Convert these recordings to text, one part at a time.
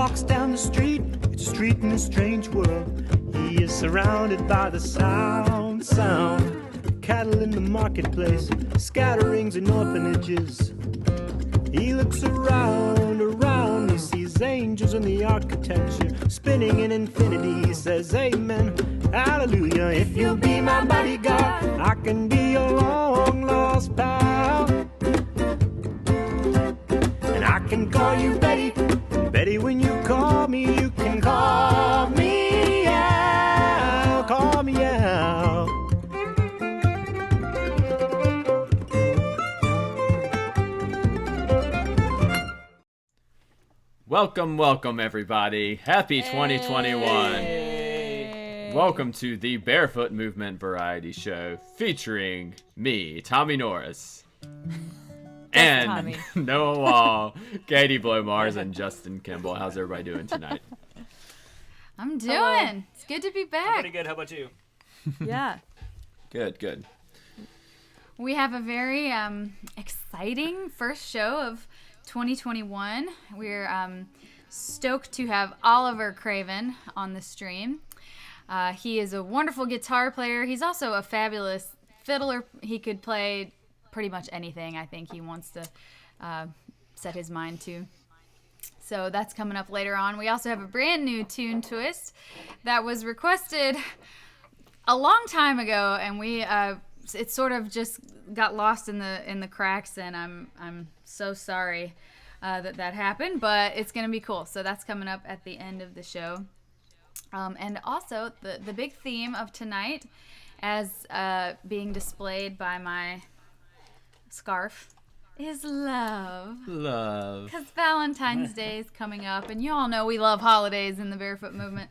walks down the street, it's a street in a strange world. He is surrounded by the sound. Cattle in the marketplace, scatterings in orphanages. He looks around, he sees angels in the architecture, spinning in infinity. He says, amen, hallelujah. If you'll be my bodyguard, I can be your long lost pal. And I can call you Betty, Betty, when you call me, you can call me out, call me out. Welcome, everybody. Happy 2021. Hey. Welcome to the Barefoot Movement Variety Show, featuring me, Tommy Norris, and Tommy. Noah Wall, Katie Blomars, and Justin Kimball. How's everybody doing tonight? I'm doing. Hello. It's good to be I'm back. pretty good. How about you? Yeah. Good. We have a very exciting first show of 2021. We're stoked to have Oliver Craven on the stream. He is a wonderful guitar player. He's also a fabulous fiddler. He could play pretty much anything I think he wants to set his mind to. So that's coming up later on. We also have a brand new tune twist that was requested a long time ago, and we it sort of just got lost in the cracks, and I'm so sorry that happened, but it's gonna be cool. So that's coming up at the end of the show. And also the big theme of tonight, as being displayed by my scarf, is love. Because Valentine's Day is coming up, and you all know we love holidays in the Barefoot Movement.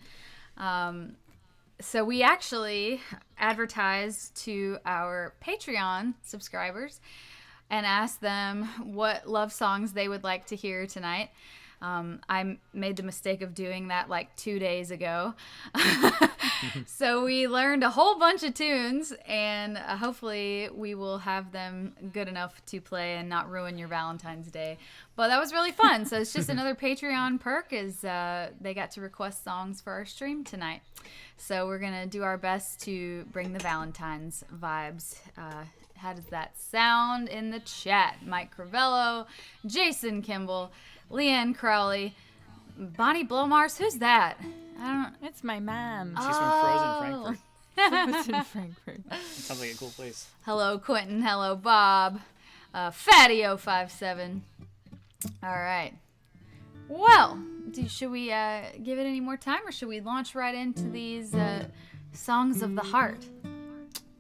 So we actually advertised to our Patreon subscribers and asked them what love songs they would like to hear tonight. I made the mistake of doing that like 2 days ago. So we learned a whole bunch of tunes, and hopefully we will have them good enough to play and not ruin your Valentine's Day. But that was really fun. So it's just another Patreon perk, is they got to request songs for our stream tonight. So we're going to do our best to bring the Valentine's vibes. How does that sound in the chat? Mike Crivello, Jason Kimball, Leanne Crowley, Bonnie Blomars. Who's that? It's my mom. She's from Frozen Frankfurt. It's in Frankfurt. Sounds like a cool place. Hello, Quentin. Hello, Bob. Fatty057. All right. Well, should we give it any more time, or should we launch right into these songs of the heart?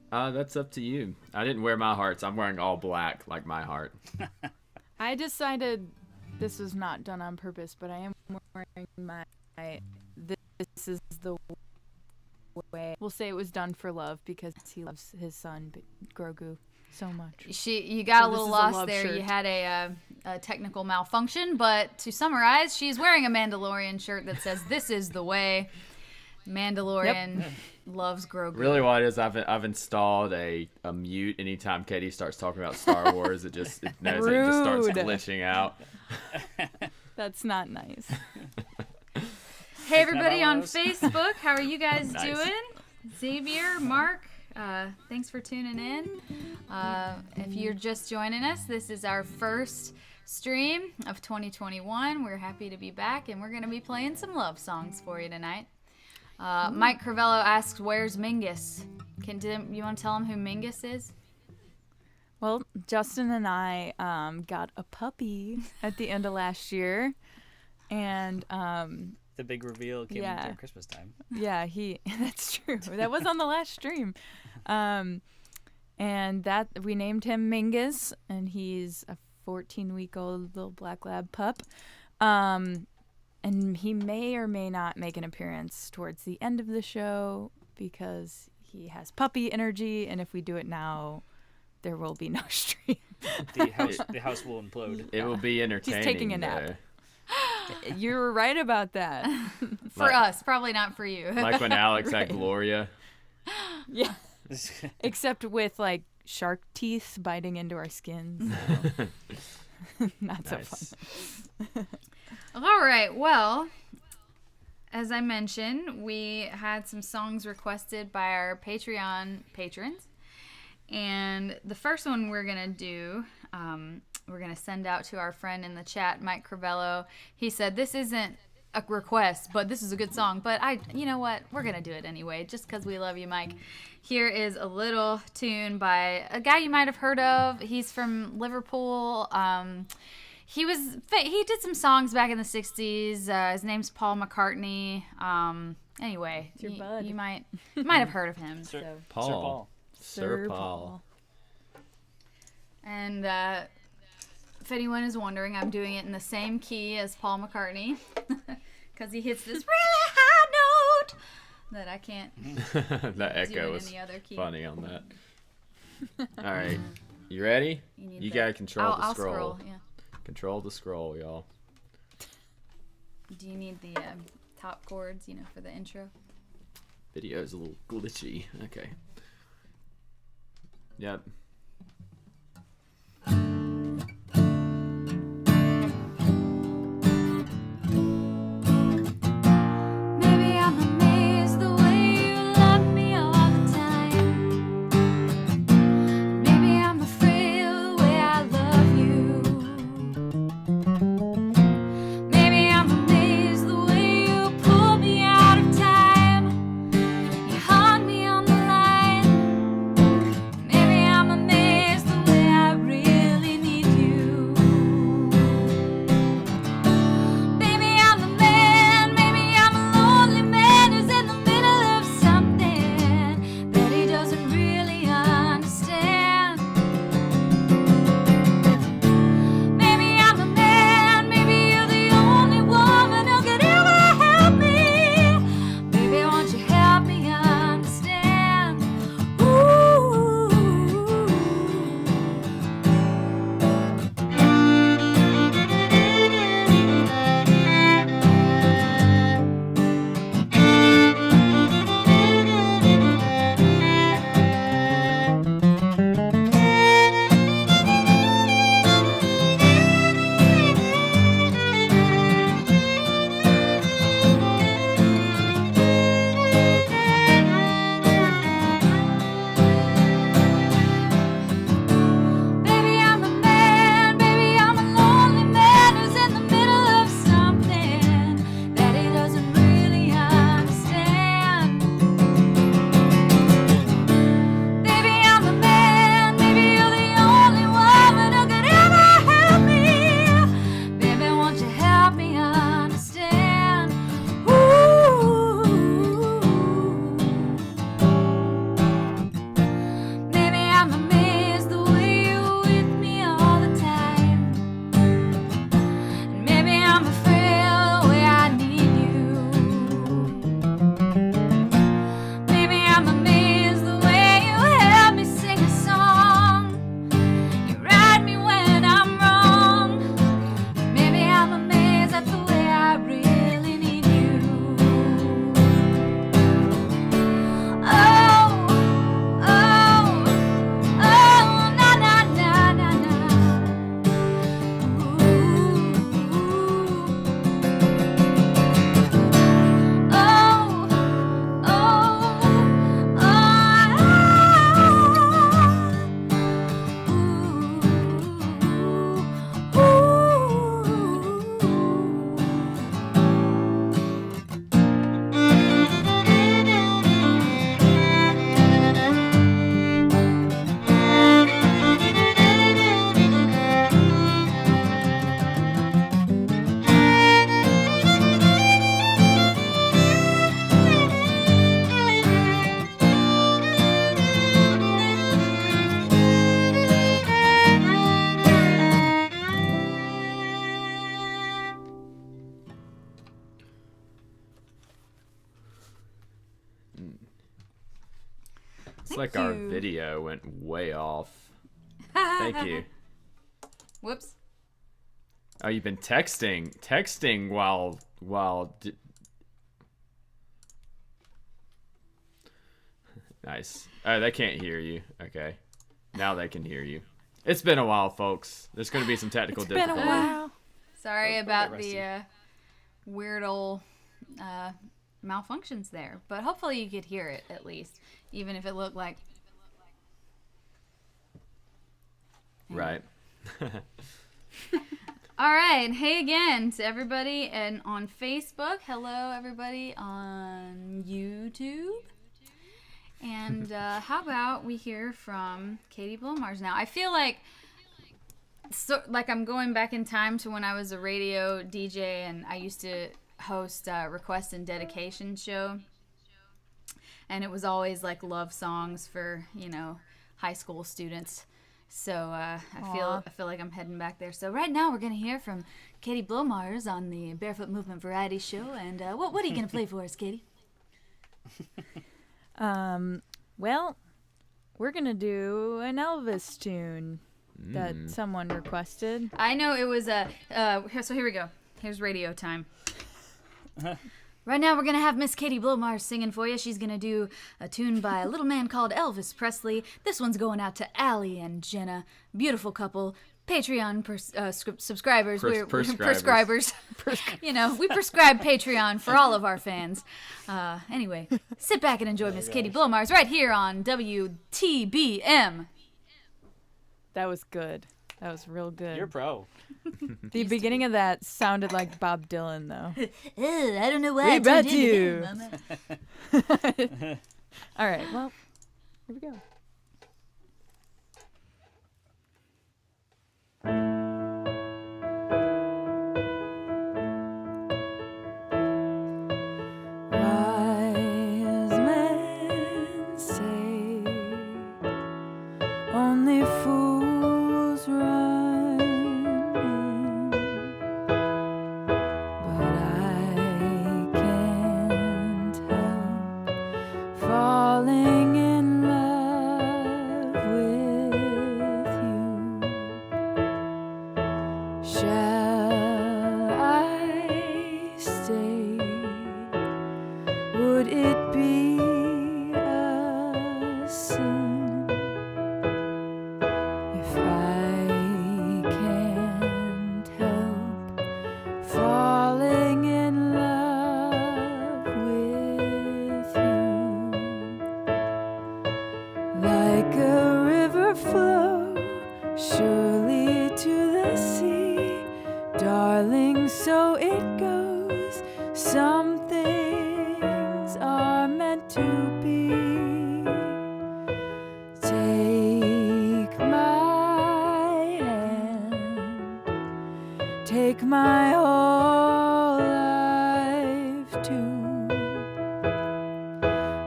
That's up to you. I didn't wear my hearts. I'm wearing all black, like my heart. I decided this was not done on purpose, but I am wearing my this is the way. We'll say it was done for love, because he loves his son, Grogu, so much. You got So a little this is a lost love there. shirt. You had a technical malfunction, but to summarize, she's wearing a Mandalorian shirt that says, "This is the way." Mandalorian loves Grogu. Really, what it is, I've installed a mute anytime Katie starts talking about Star Wars. It knows it just starts Rude. glitching out. That's not nice. Hey, everybody on those. Facebook, how are you guys Nice. doing? Xavier, Mark, thanks for tuning in. If you're just joining us, this is our first stream of 2021. We're happy to be back, and we're going to be playing some love songs for you tonight. Mike Crivello asks, where's Mingus? You want to tell him who Mingus is? Well, Justin and I got a puppy at the end of last year, and The big reveal came Yeah. during Christmas time. yeah, that's true. That was on the last stream. And that we named him Mingus, and he's a 14-week-old little black lab pup. And he may or may not make an appearance towards the end of the show, because he has puppy energy, and if we do it now, there will be no stream. The house will implode. It will be entertaining. taking a nap. though. You were right about that. For us, probably not for you. Like when Alex had Right. Gloria. Yeah. Except with like shark teeth biting into our skins. So. Not so Nice. fun. All right, well, as I mentioned, we had some songs requested by our Patreon patrons. And the first one we're going to do, we're going to send out to our friend in the chat, Mike Crivello. He said, this isn't a request, but this is a good song. But you know what? We're going to do it anyway, just because we love you, Mike. Here is a little tune by a guy you might have heard of. He's from Liverpool. He did some songs back in the 60s. His name's Paul McCartney. Anyway, It's your bud. you might have heard of him. Sir, So. Paul. Sir Paul. Sir Paul. And if anyone is wondering, I'm doing it in the same key as Paul McCartney because he hits this really high note that I can't That do echo in was any other key. funny on that. All right. You ready? You gotta control the I'll scroll. scroll. Yeah. Control the scroll, y'all. Do you need the top chords, for the intro? Video's a little glitchy. Okay. Yep. Maybe I'm amazed the way you love me all the time. Maybe I'm afraid of the way I love you. Maybe I'm amazed the way you pull me out of time. You hung me on the line. Maybe I'm amazed the way I really need you. Maybe I'm the man, maybe I'm a lonely man who's in the middle of something that he doesn't really understand. Maybe I'm the man, maybe you're the only woman who could ever help me. Baby, won't you help me understand? Ooh. Baby, I'm the man, baby, I'm a lonely man who's in the middle of something that he doesn't really understand. Baby, I'm the man, maybe you're the only woman who could ever help me. Baby, won't you help me understand? Ooh. Maybe I'm amazed the way you're with me all the time. And maybe I'm afraid of the way I need you. Maybe I'm amazed the way you help me sing a song. You right me when I'm wrong. Maybe I'm amazed at the way I really need you. Oh, oh, oh, na na na na na. Oh, It's like our you. video went way off. Thank you. Whoops. Oh, you've been texting while. Nice. Oh, they can't hear you. Okay, now they can hear you. It's been a while, folks. There's going to be some technical It's been a difficulties. while. Sorry Don't about get the weird old malfunctions there. But hopefully you could hear it at least, even if it looked like. Right. All right. Hey again to everybody and on Facebook. Hello, everybody on YouTube. And how about we hear from Katie Blomars now? I feel like I'm going back in time to when I was a radio DJ and I used to host a request and dedication show. And it was always like love songs for, high school students. So I feel like I'm heading back there. So right now we're going to hear from Katie Blomars on the Barefoot Movement Variety Show. And what are you going to play for us, Katie? Well, we're going to do an Elvis tune that someone requested. I know it was so here we go. Here's radio time. Right now we're going to have Miss Katie Blomars singing for you. She's going to do a tune by a little man called Elvis Presley. This one's going out to Allie and Jenna. Beautiful couple. Patreon subscribers. We're prescribers. We prescribe Patreon for all of our fans. Anyway, sit back and enjoy Miss Katie Blomars right here on WTBM. That was good. That was real good. You're pro. The beginning of that sounded like Bob Dylan, though. I don't know why. We brought you. All right, well, here we go. Wise men say only fools run in, but I can't help falling in love with you. Shall I stay? Would it be a sin if I can't help falling in love with you? Like a river flow surely to the sea, darling, so it goes. Some things are meant to be. Take my hand, take my whole life too,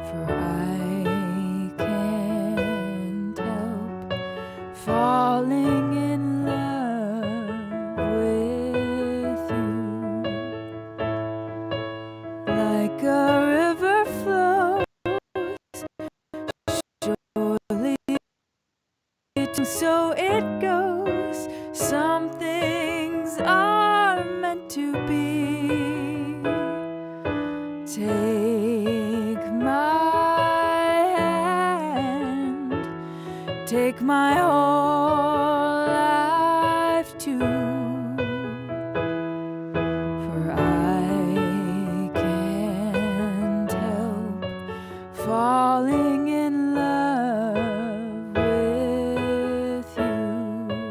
for I can't help falling in love with you. Like a river flows surely, so it goes. Some things are meant to be. Take my hand, take my whole life too, for I can't help falling in love with you,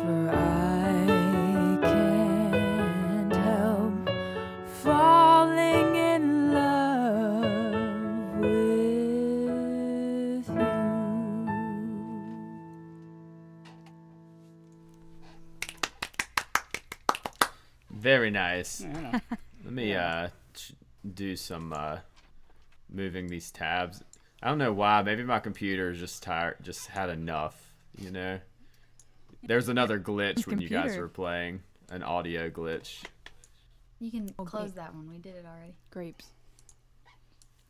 for I can't help falling in love with you. Very nice. Yeah. Let me do some moving these tabs. I don't know why. Maybe my computer is just tired. Just had enough. There's another glitch when you guys computer. were playing. An audio glitch. You can Oh, close great. that one. We did it already. Grapes.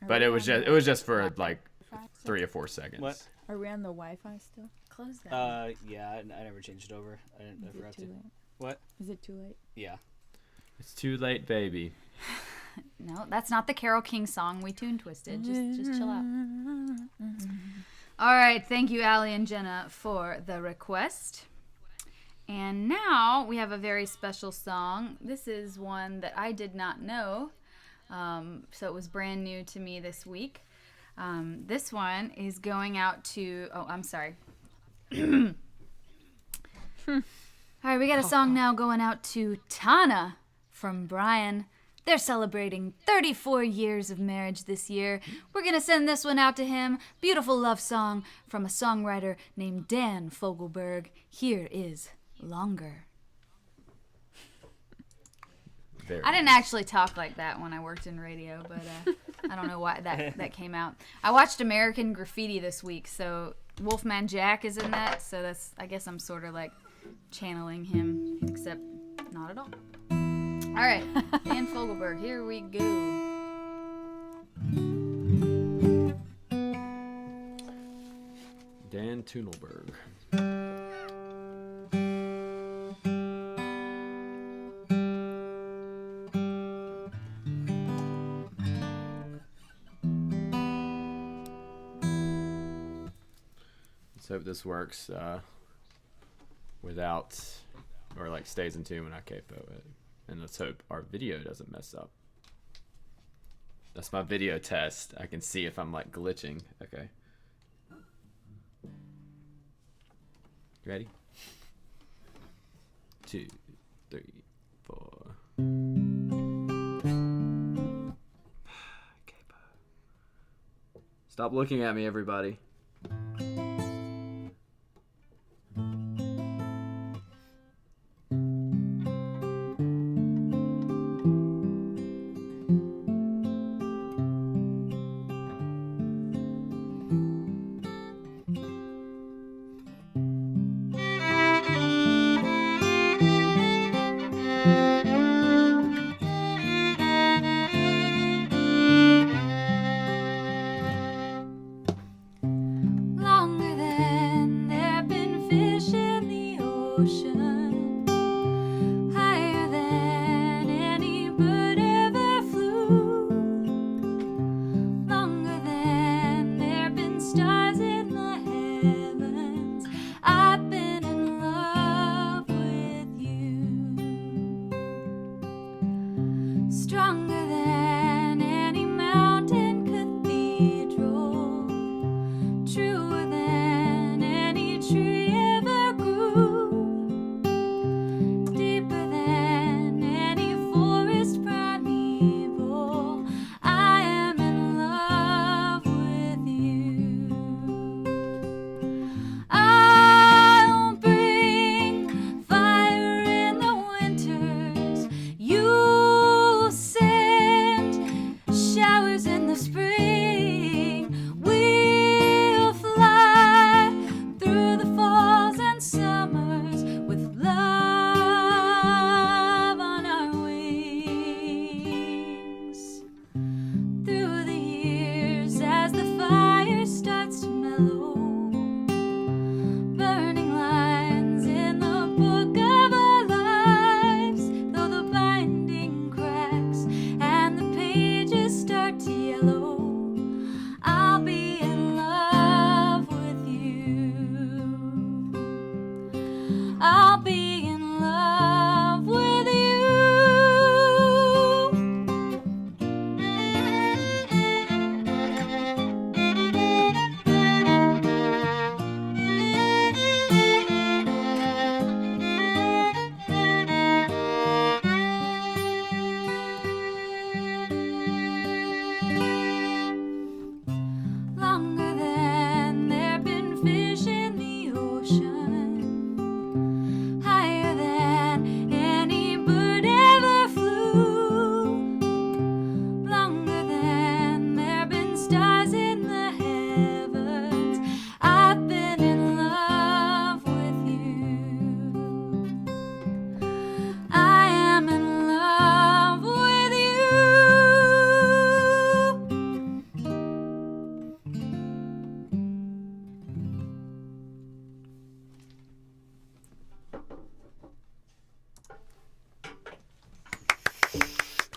But it was just for like 3 or 4 seconds. What? Are we on the Wi-Fi still? Close that one. Yeah, I never changed it over. I Is forgot it to. too late? What? Is it too late? Yeah. It's too late, baby. No, that's not the Carole King song. We tune twisted. Just chill out. All right. Thank you, Allie and Jenna, for the request. And now we have a very special song. This is one that I did not know, so it was brand new to me this week. This one is going out to... Oh, I'm sorry. All right, we got a song now going out to Tana from Brian. They're celebrating 34 years of marriage this year. We're going to send this one out to him. Beautiful love song from a songwriter named Dan Fogelberg. Here is Longer. I didn't actually talk like that when I worked in radio, but I don't know why that came out. I watched American Graffiti this week, so Wolfman Jack is in that, so I guess I'm sort of like channeling him, except not at all. All right, Dan Fogelberg, here we go. Dan Tunelberg. Let's hope this works without, or like stays in tune when I capo it. And let's hope our video doesn't mess up. That's my video test. I can see if I'm like glitching. Okay. Ready? 2, 3, 4. Capo. Stop looking at me, everybody.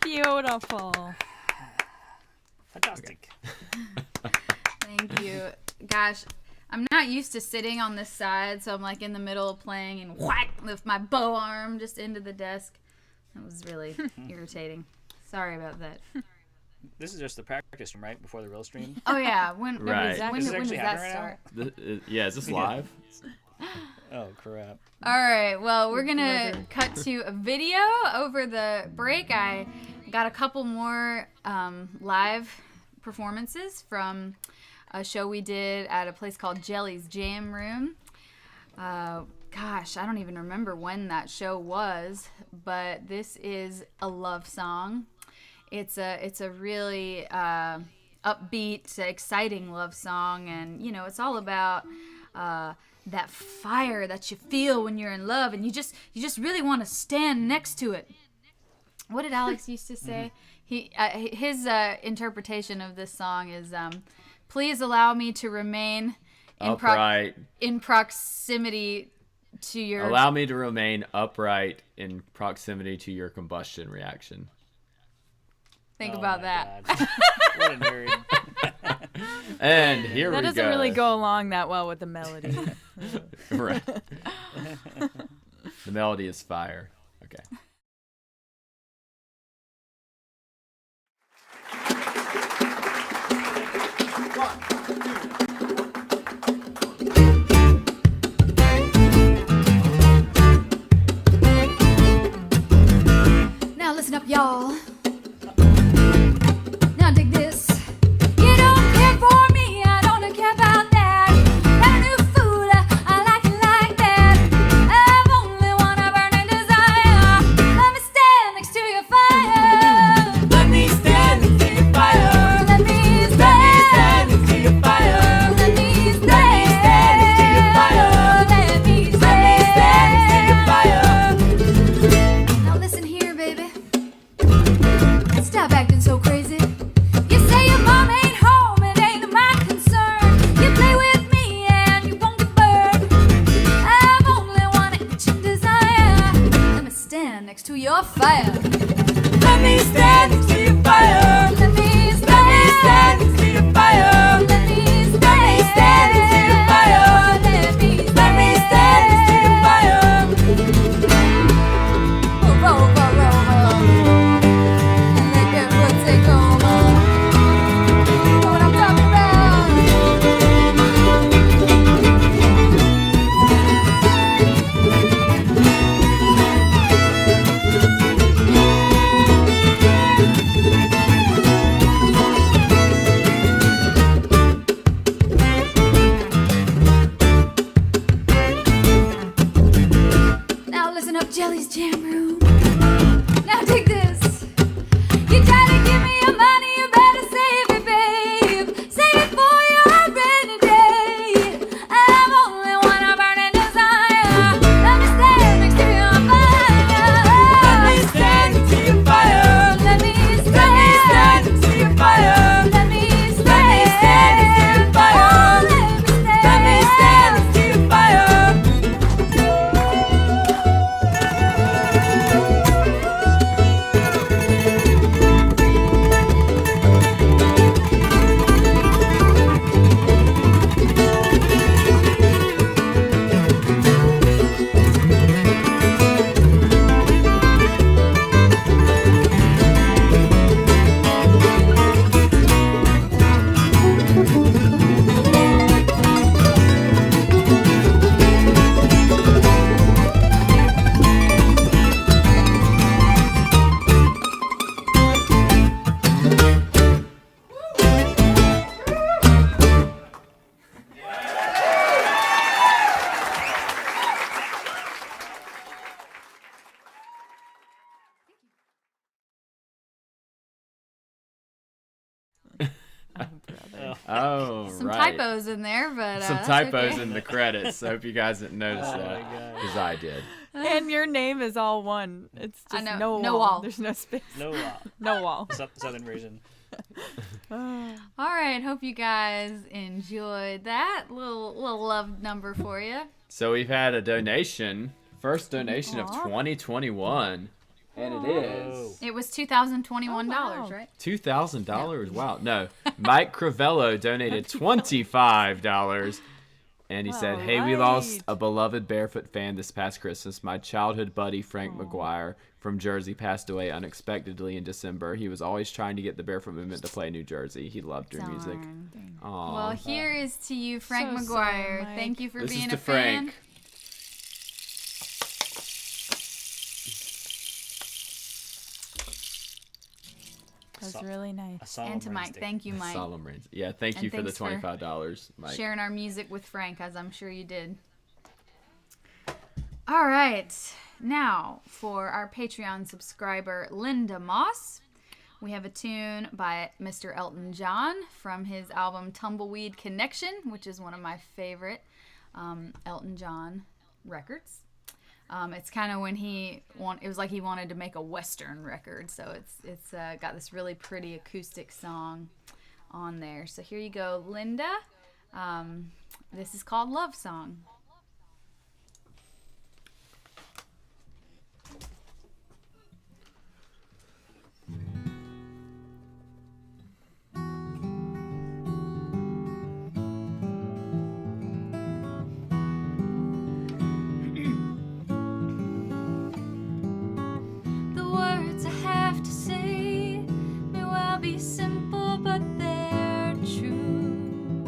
Beautiful. Fantastic. Thank you. Gosh, I'm not used to sitting on this side, so I'm like in the middle of playing and whack with my bow arm just into the desk. That was really irritating. Sorry about that. This is just the practice room, right? Before the real stream? Oh, yeah. When Right. when Is this does actually that happening right start? Yeah, is this live? Oh, crap. All right. Well, we're going to cut to a video over the break. I got a couple more live performances from a show we did at a place called Jelly's Jam Room. Gosh, I don't even remember when that show was, but this is a love song. It's a really upbeat, exciting love song, and you know it's all about that fire that you feel when you're in love, and you just really want to stand next to it. What did Alex used to say? His interpretation of this song is, "Please allow me to remain Upright. in proximity to your." Allow me to remain upright in proximity to your combustion reaction. Think Oh about my that. God. What a nerd. And here we That go. doesn't really go along that well with the melody. Right. The melody is fire. Okay. Now listen up, y'all. Now dig this. You don't care for me, I don't care about that. Got a new food, I like it like that. I've only one burning desire. Let me stand next to your fire. Let me stand next to your fire. Let me stand next to your fire. Let me stand next to your fire. Let me stand next to your fire. Now listen here, baby. Stop acting so crazy. You say your mom ain't home, it ain't my concern. You play with me and you won't get burned. I've only one itching desire. Let me stand next to your fire. Let me stand next to your fire. Let me stand next to your fire. Let me stand next to your fire. Let me Let me stand next to your fire. Roll, roll, roll, roll. And let Barefoot take over. You know what I'm talking about? Now listen up, Jelly's Jam Room. Now dig this. You try to give me your money, you better save it, babe. Save it for your rainy day. I've only one burning desire. Let me stand next to your fire. Let me stand next to your fire. Let me stand next to your fire. Let me stand next to your fire. Let me stand next to your fire. Oh, Some right. typos in there, but Some that's typos okay. in the credits. I hope you guys didn't notice Oh, that. my God. Because I did. And your name is all one. It's I just know. no No wall. wall. There's no space. No No wall. Southern version. All right, hope you guys enjoyed that little love number for you. So we've had a donation. First donation of Aw. 2021. And it is It was $2,021, Oh, wow. right? $2,000. Wow. No. Mike Crivello donated $25. And he said, All "Hey, we lost right. a beloved Barefoot fan this past Christmas. My childhood buddy, Frank McGuire from Jersey, passed away unexpectedly in December. He was always trying to get the Barefoot Movement to play New Jersey. He loved your music." Darn. Aw. Well, here is to you, Frank So McGuire. sad, Mike. Thank you for This being is a to Frank. fan. That was really nice. A solemn And to Mike, Wednesday. thank you, Mike. Solemn Rains. Yeah, thank And you for the thanks for $25, Mike. Sharing our music with Frank, as I'm sure you did. All right. Now, for our Patreon subscriber, Linda Moss, we have a tune by Mr. Elton John from his album Tumbleweed Connection, which is one of my favorite Elton John records. It's kind of when it was like he wanted to make a Western record, so it's got this really pretty acoustic song on there. So here you go, Linda. This is called Love Song. The words I have to say may well be simple, but they're true.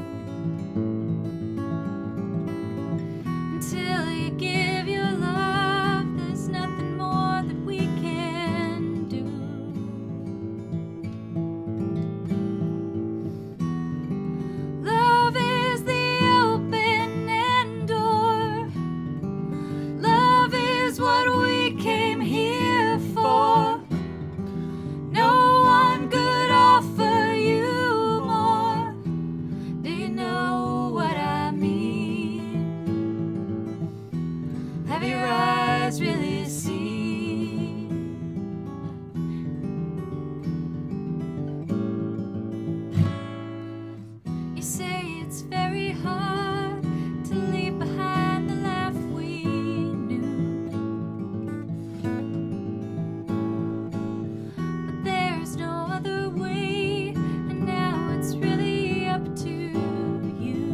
Until you give your love, there's nothing more that we can do. Love is the open door. Love is what we came here for. No one could offer you more. Do you know what I mean? Have your eyes really seen? You say it's very hard to leave behind the life we knew, but there's no other way, and now it's really up to you.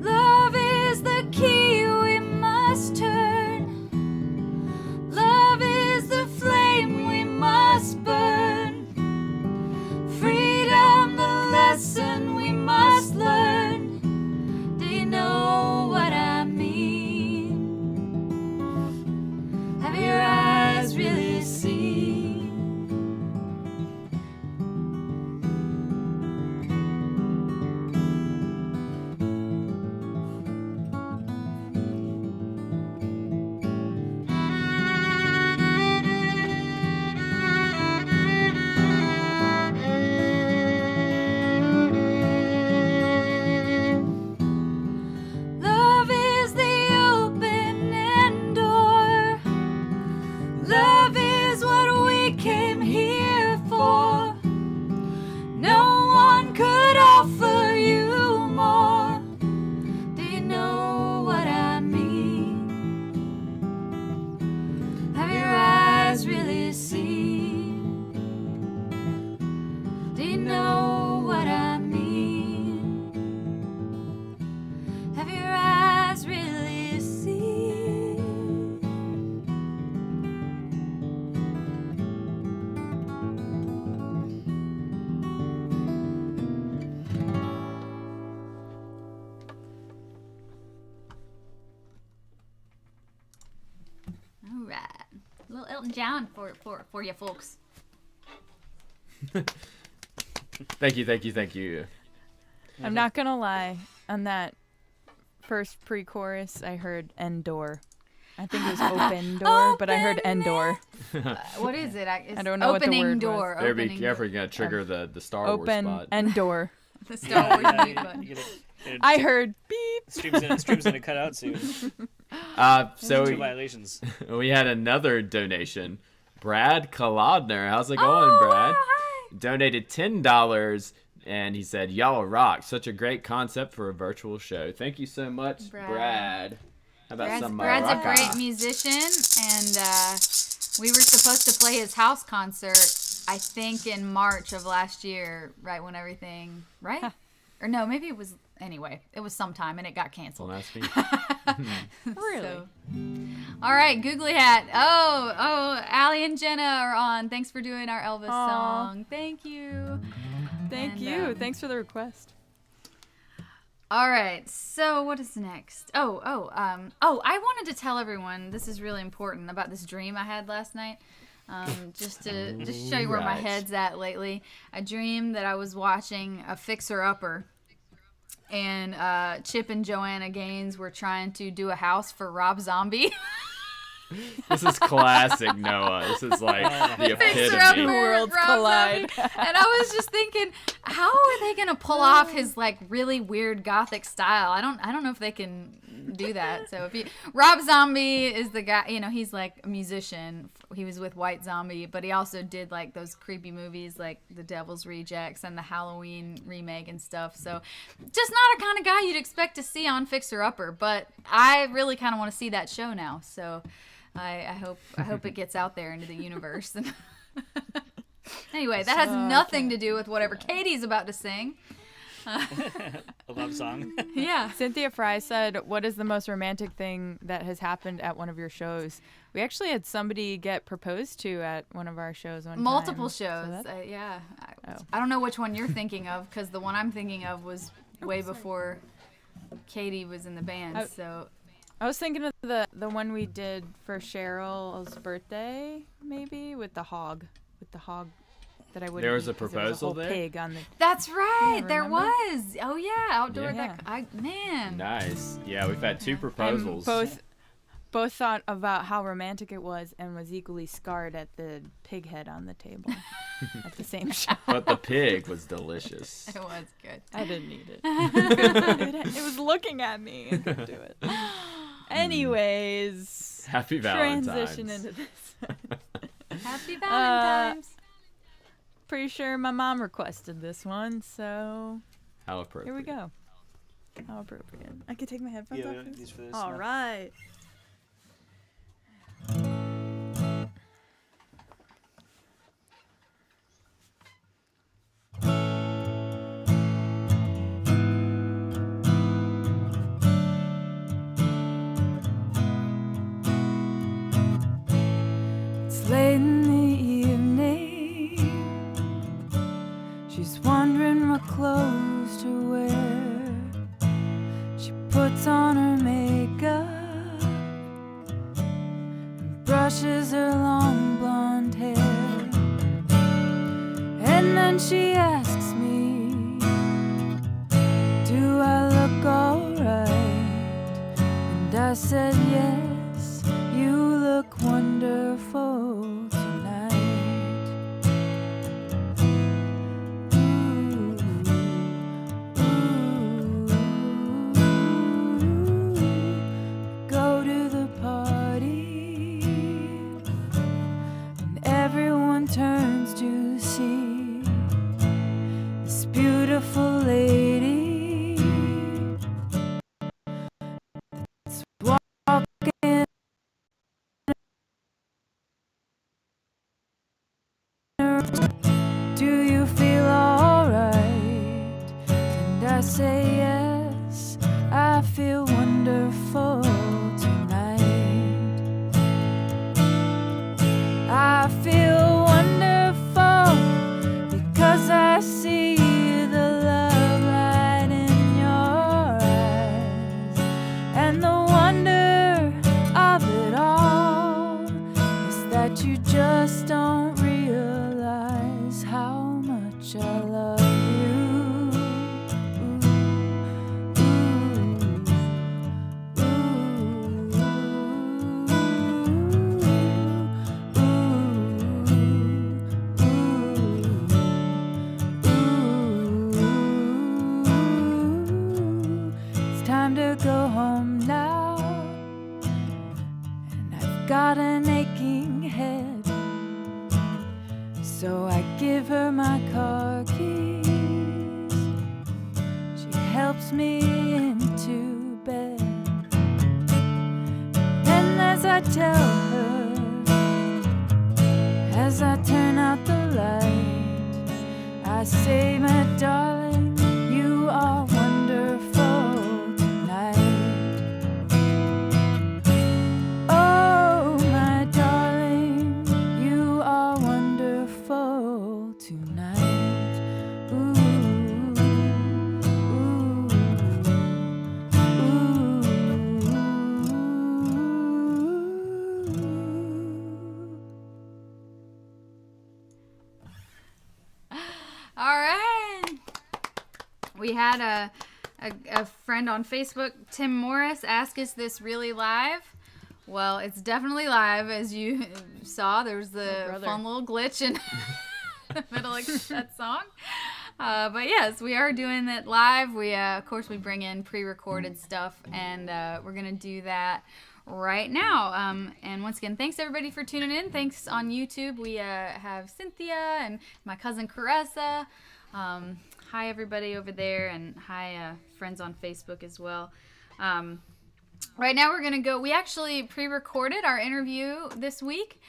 Love is the key we must turn. Love is the flame we must burn. Freedom, the lesson we must learn. Do you know what I mean? Have your eyes really seen? Love is the open door. Love is what we came here for. No one could offer you more. Do you know what I mean? Have your eyes really seen? Do you know what I mean? Have your eyes really seen? All right, a little Elton John for you folks. Thank you. I'm not gonna lie. On that first pre-chorus, I heard Endor. I think it was open door, but I heard Endor. What is it? It's I don't know what the opening word was. door. Better be Opening careful, you're going to trigger the Star Wars Open spot. Endor. The Star Wars Yeah, mute button. you get it I heard beep. streams gonna cut out soon. So Two violations. we had another donation. Brad Kalodner. How's it going, Brad? Hi. Donated $10, and he said, "Y'all rock. Such a great concept for a virtual show." Thank you so much, Brad. How about some Brad's a maraca? great musician, and we were supposed to play his house concert I think in March of last year, right when everything, right? Or no, maybe it was, anyway, it was sometime and it got canceled. Don't ask me. Really? So, all right, Googly Hat. Oh, Allie and Jenna are on. Thanks for doing our Elvis song. Thank you. Thank And, you. Thanks for the request. All right, so what is next? I wanted to tell everyone, this is really important, about this dream I had last night. Just to show you where my Right. head's at lately. I dreamed that I was watching a fixer-upper, and Chip and Joanna Gaines were trying to do a house for Rob Zombie. This is classic Noah. This is like the Fixer-upper, epitome. Worlds Rob collide. Zombie. And I was just thinking, how are they gonna pull off his like really weird gothic style? I don't know if they can do that. So Rob Zombie is the guy, he's like a musician. He was with White Zombie, but he also did like those creepy movies like The Devil's Rejects and the Halloween remake and stuff. So just not a kind of guy you'd expect to see on Fixer Upper, but I really kind of want to see that show now. So I hope it gets out there into the universe. Anyway, that has nothing to do with whatever Katie's about to sing. A love song. Yeah. Cynthia Fry said, "What is the most romantic thing that has happened at one of your shows?" We actually had somebody get proposed to at one of our shows one Multiple time. shows. So Yeah. Oh. I don't know which one you're thinking of, because the one I'm thinking of was way before Katie was in the band. So I was thinking of the one we did for Cheryl's birthday, maybe with the hog, that I wouldn't. There was eat a 'cause there was proposal whole there? Pig on the. that's right. Yeah, There remember? was. Oh yeah, outdoor. Yeah. Man. Nice. Yeah, we've had two proposals. Both thought about how romantic it was and was equally scarred at the pig head on the table at the same show. But the pig was delicious. It was good. I didn't eat it. It was looking at me. I couldn't do it. Anyways, Happy Valentine's. transition into this. Happy Valentine's. Pretty sure my mom requested this one, so How appropriate. here we go. How appropriate. I could take my headphones Yeah, off. these for this. All right. It's late in the evening. She's wondering what clothes to wear. She puts on her makeup and brushes her long blonde hair. And then she asks me, do I look alright? And I said yes, you look wonderful tonight. Ooh, ooh. Go to the party and everyone turns to see this beautiful lady that's walking. Do you feel alright? And I say yes, I feel wonderful tonight. I feel wonderful because I see the love right in your eyes. And the wonder of it all is that you just don't realize how much I love you. It's time to go home now, and I've got an aching head. So I give her my car keys. She helps me into bed. And as I tell her, as I turn out the light, I say, my darling, you are wonderful tonight. Oh, my darling, you are wonderful tonight. Ooh, ooh, All right. We had a friend on Facebook, Tim Morris, ask, is this really live? Well, it's definitely live. As you saw, there was the fun little glitch in the middle of that song. But yes, we are doing it live. We, of course, we bring in pre-recorded stuff, and we're going to do that right now. And once again, thanks everybody for tuning in. Thanks on YouTube. We have Cynthia and my cousin Caressa. Hi everybody over there, and hi friends on Facebook as well. Right now we're gonna go. We actually pre-recorded our interview this week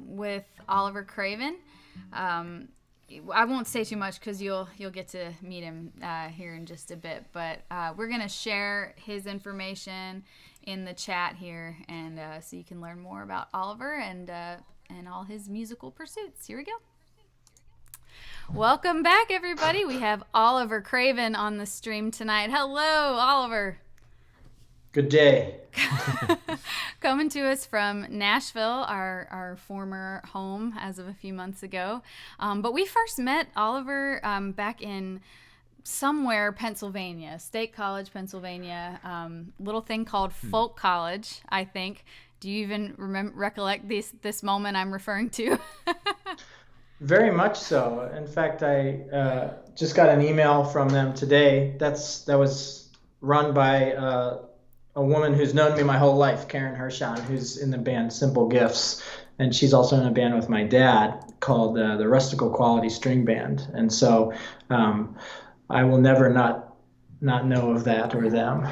with Oliver Craven. I won't say too much because you'll get to meet him here in just a bit. But we're gonna share his information in the chat here, and so you can learn more about Oliver and all his musical pursuits. Here we go. Welcome back, everybody. We have Oliver Craven on the stream tonight. Hello, Oliver. Good day. Coming to us from Nashville, our former home as of a few months ago. But we first met Oliver back in somewhere Pennsylvania, State College, Pennsylvania, little thing called Folk College, I think. Do you even recollect this moment I'm referring to? Very much so. In fact, I just got an email from them today. That was run by a woman who's known me my whole life, Karen Hershon, who's in the band Simple Gifts, and she's also in a band with my dad called the Rustical Quality String Band. And so I will never not know of that or them.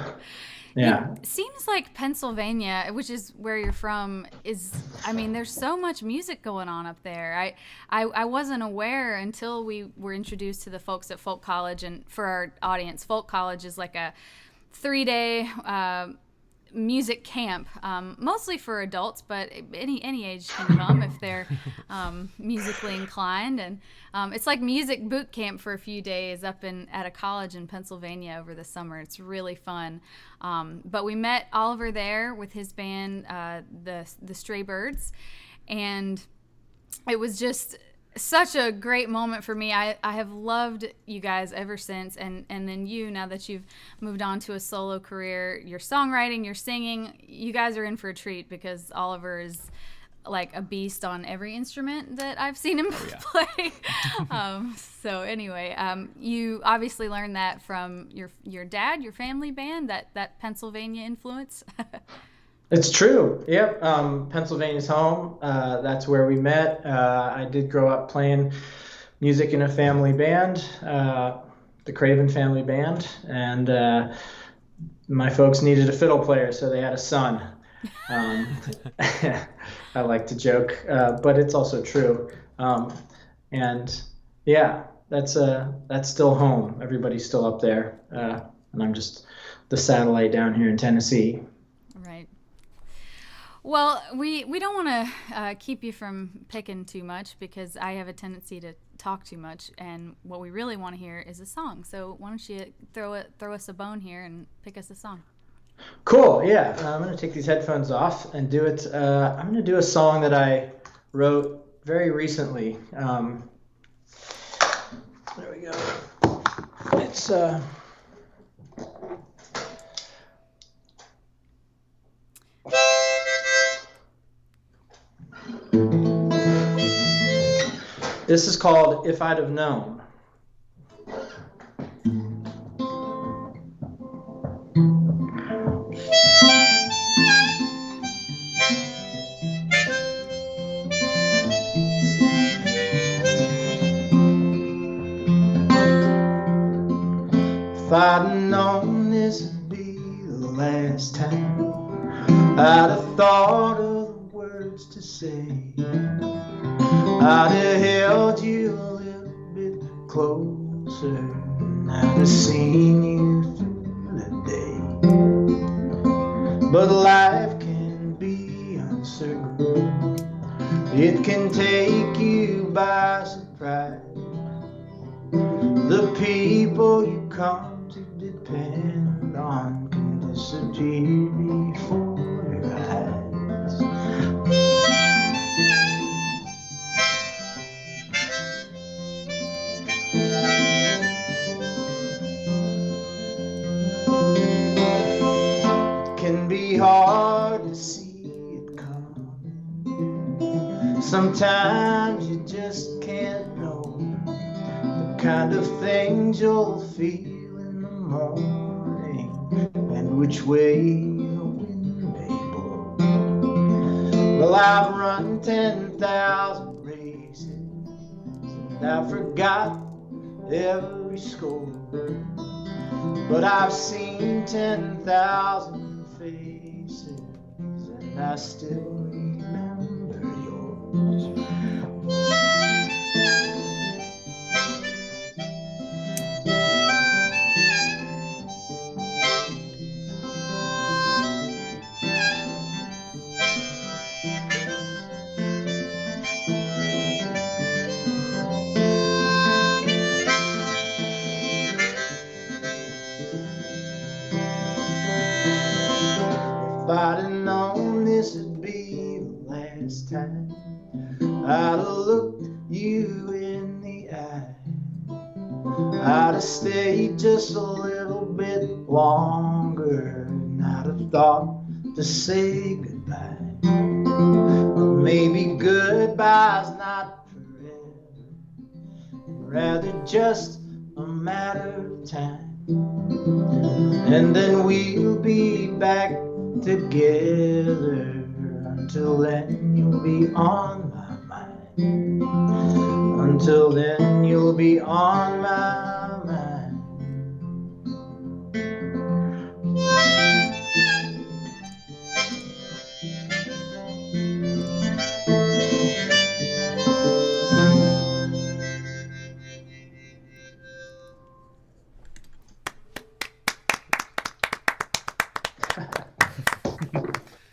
Yeah. It seems like Pennsylvania, which is where you're from, there's so much music going on up there. I wasn't aware until we were introduced to the folks at Folk College. And for our audience, Folk College is like a 3-day music camp, mostly for adults, but any age can come if they're musically inclined. And it's like music boot camp for a few days up at a college in Pennsylvania over the summer. It's really fun. But we met Oliver there with his band, the Stray Birds, and it was just such a great moment for me. I have loved you guys ever since, and then now that you've moved on to a solo career, your songwriting, your singing, you guys are in for a treat, because Oliver is like a beast on every instrument that I've seen him play. So anyway, you obviously learned that from your dad, your family band, that Pennsylvania influence. It's true. Yep. Pennsylvania's home. That's where we met. I did grow up playing music in a family band, the Craven family band, and my folks needed a fiddle player, so they had a son. I like to joke, but it's also true. And yeah, that's still home. Everybody's still up there, and I'm just the satellite down here in Tennessee. Right. Well, we don't want to keep you from picking too much, because I have a tendency to talk too much, and what we really want to hear is a song. So why don't you throw us a bone here and pick us a song? Cool. Yeah, I'm going to take these headphones off and do it. I'm going to do a song that I wrote very recently. There we go. It's this is called If I'd Have Known. If I'd known this would be the last time, I'd have thought of the words to say. I'd have held you a little bit closer now to seeing you through the day. But life can be uncertain. It can take you by surprise. The people you come to depend on can disappear before your eyes. It can be hard to see it coming. Sometimes you just can't know the kind of things you'll feel in the morning and which way the wind may blow. Well, I've run 10,000 races and I forgot every score, but I've seen 10,000 faces and I still remember yours. If I'd have known this would be the last time, I'd have looked you in the eye. I'd have stayed just a little bit longer, and I'd have thought to say goodbye. But maybe goodbye's not forever, rather just a matter of time. And then we'll be back together. Until then you'll be on my mind. Until then you'll be on my mind.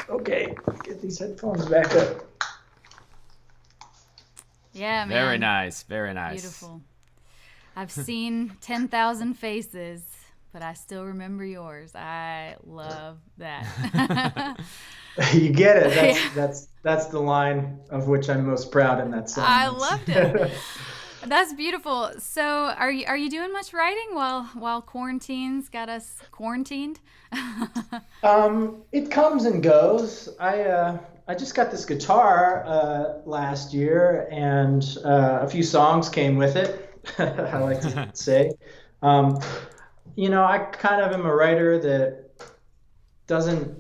Okay, get these headphones back up. Yeah, man. Very nice. Very nice. Beautiful. I've seen 10,000 faces, but I still remember yours. I love that. You get it. That's the line of which I'm most proud in that song. I loved it. That's beautiful. So, are you doing much writing while quarantine's got us quarantined? It comes and goes. I just got this guitar last year, and a few songs came with it. I like to say, I kind of am a writer that doesn't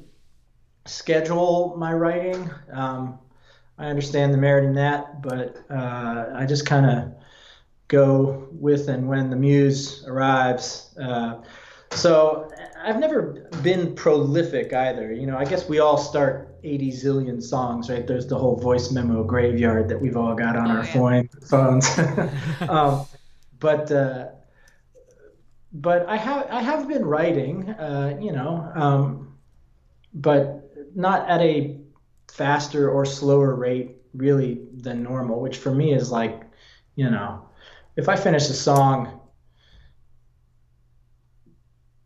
schedule my writing. I understand the merit in that, but I just kind of go with and when the muse arrives. So I've never been prolific either. I guess we all start 80 zillion songs, right? There's the whole voice memo graveyard that we've all got on our phones. But I have been writing, but not at a faster or slower rate really than normal, which for me is like, if I finish a song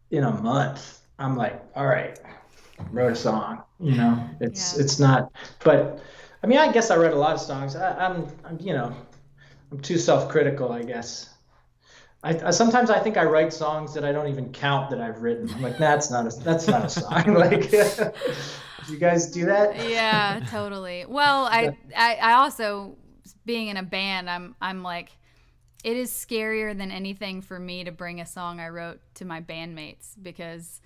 in a month, I'm like, all right, wrote a song. It's not. But I mean, I guess I write a lot of songs. I'm too self-critical, I guess. I sometimes I think I write songs that I don't even count that I've written. I'm like, that's not a song. Like, do you guys do that? Yeah, totally. Well, I also, being in a band, I'm like, it is scarier than anything for me to bring a song I wrote to my bandmates, because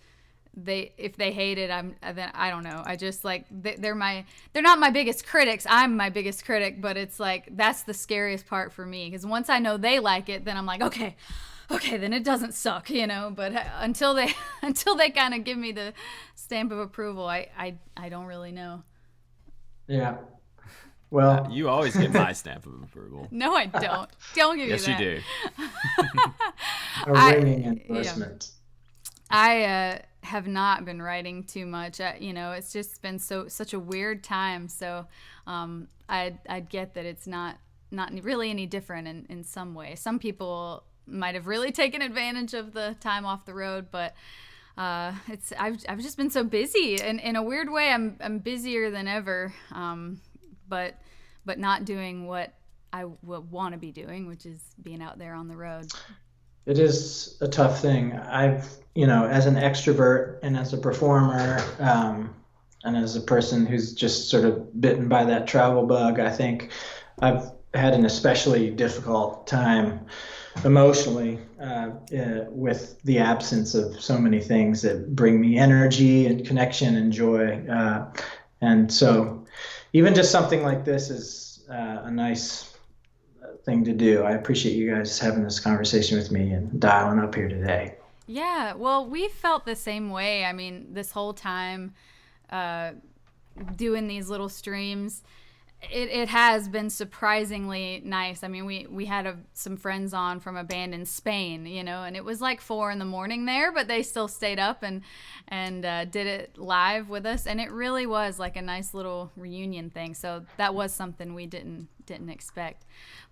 if they hate it, then I don't know. I just like, they're not my biggest critics. I'm my biggest critic, but it's like, that's the scariest part for me, because once I know they like it, then I'm like, okay, then it doesn't suck, but until they kind of give me the stamp of approval, I don't really know. Yeah. Well, You always get my stamp of approval. No, I don't. Don't give Yes, me you that. do. a ringing endorsement. I have not been writing too much. It's just been such a weird time. So I'd get that it's not really any different in some way. Some people might have really taken advantage of the time off the road, but I've just been so busy, and in a weird way I'm busier than ever, but not doing what I would want to be doing, which is being out there on the road. It is a tough thing. I've, as an extrovert and as a performer, and as a person who's just sort of bitten by that travel bug, I think I've had an especially difficult time emotionally with the absence of so many things that bring me energy and connection and joy. And so even just something like this is a nice thing to do. I appreciate you guys having this conversation with me and dialing up here today. Yeah, well, we felt the same way. I mean, this whole time doing these little streams, it has been surprisingly nice. I mean, we had some friends on from a band in Spain, and it was like 4 a.m. there, but they still stayed up and did it live with us, and it really was like a nice little reunion thing. So that was something we didn't expect.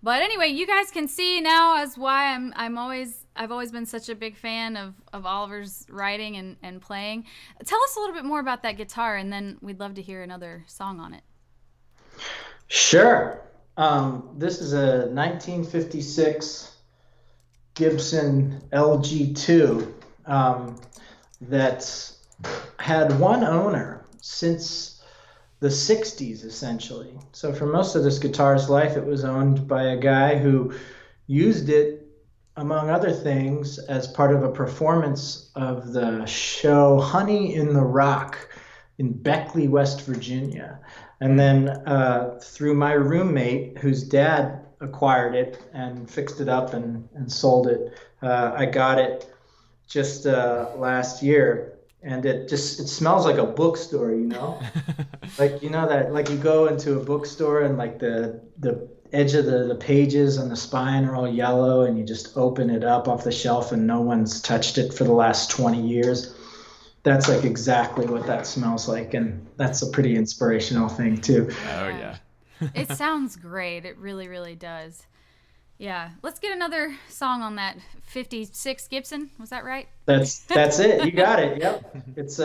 But anyway, you guys can see now as why I've always been such a big fan of Oliver's writing and playing. Tell us a little bit more about that guitar, and then we'd love to hear another song on it. Sure. This is a 1956 Gibson LG2 that had one owner since the 60s, essentially. So for most of this guitar's life, it was owned by a guy who used it, among other things, as part of a performance of the show Honey in the Rock in Beckley, West Virginia. And then through my roommate, whose dad acquired it and fixed it up and sold it, I got it just last year. And it smells like a bookstore, like, that, like you go into a bookstore and like the edge of the pages on the spine are all yellow, and you just open it up off the shelf and no one's touched it for the last 20 years. That's like exactly what that smells like, and that's a pretty inspirational thing too. Oh yeah. It sounds great. It really, really does. Yeah. Let's get another song on that 56 Gibson. Was that right? That's it. You got it. Yep. It's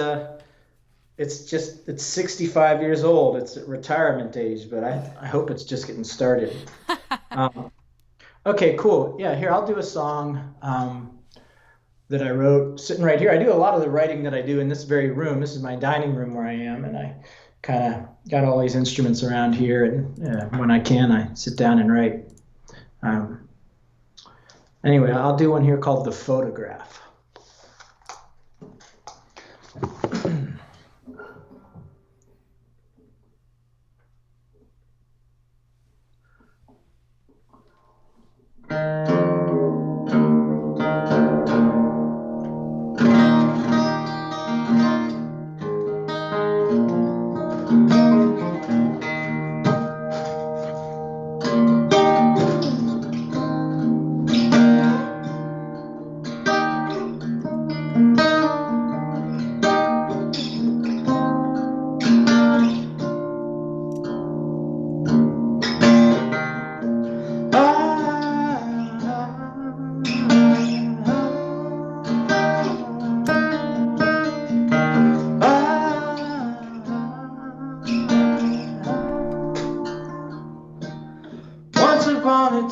65 years old. It's at retirement age, but I hope it's just getting started. Okay, cool. Yeah, here, I'll do a song that I wrote sitting right here. I do a lot of the writing that I do in this very room. This is my dining room where I am, and I kind of got all these instruments around here, and when I can, I sit down and write. Anyway, I'll do one here called The Photograph.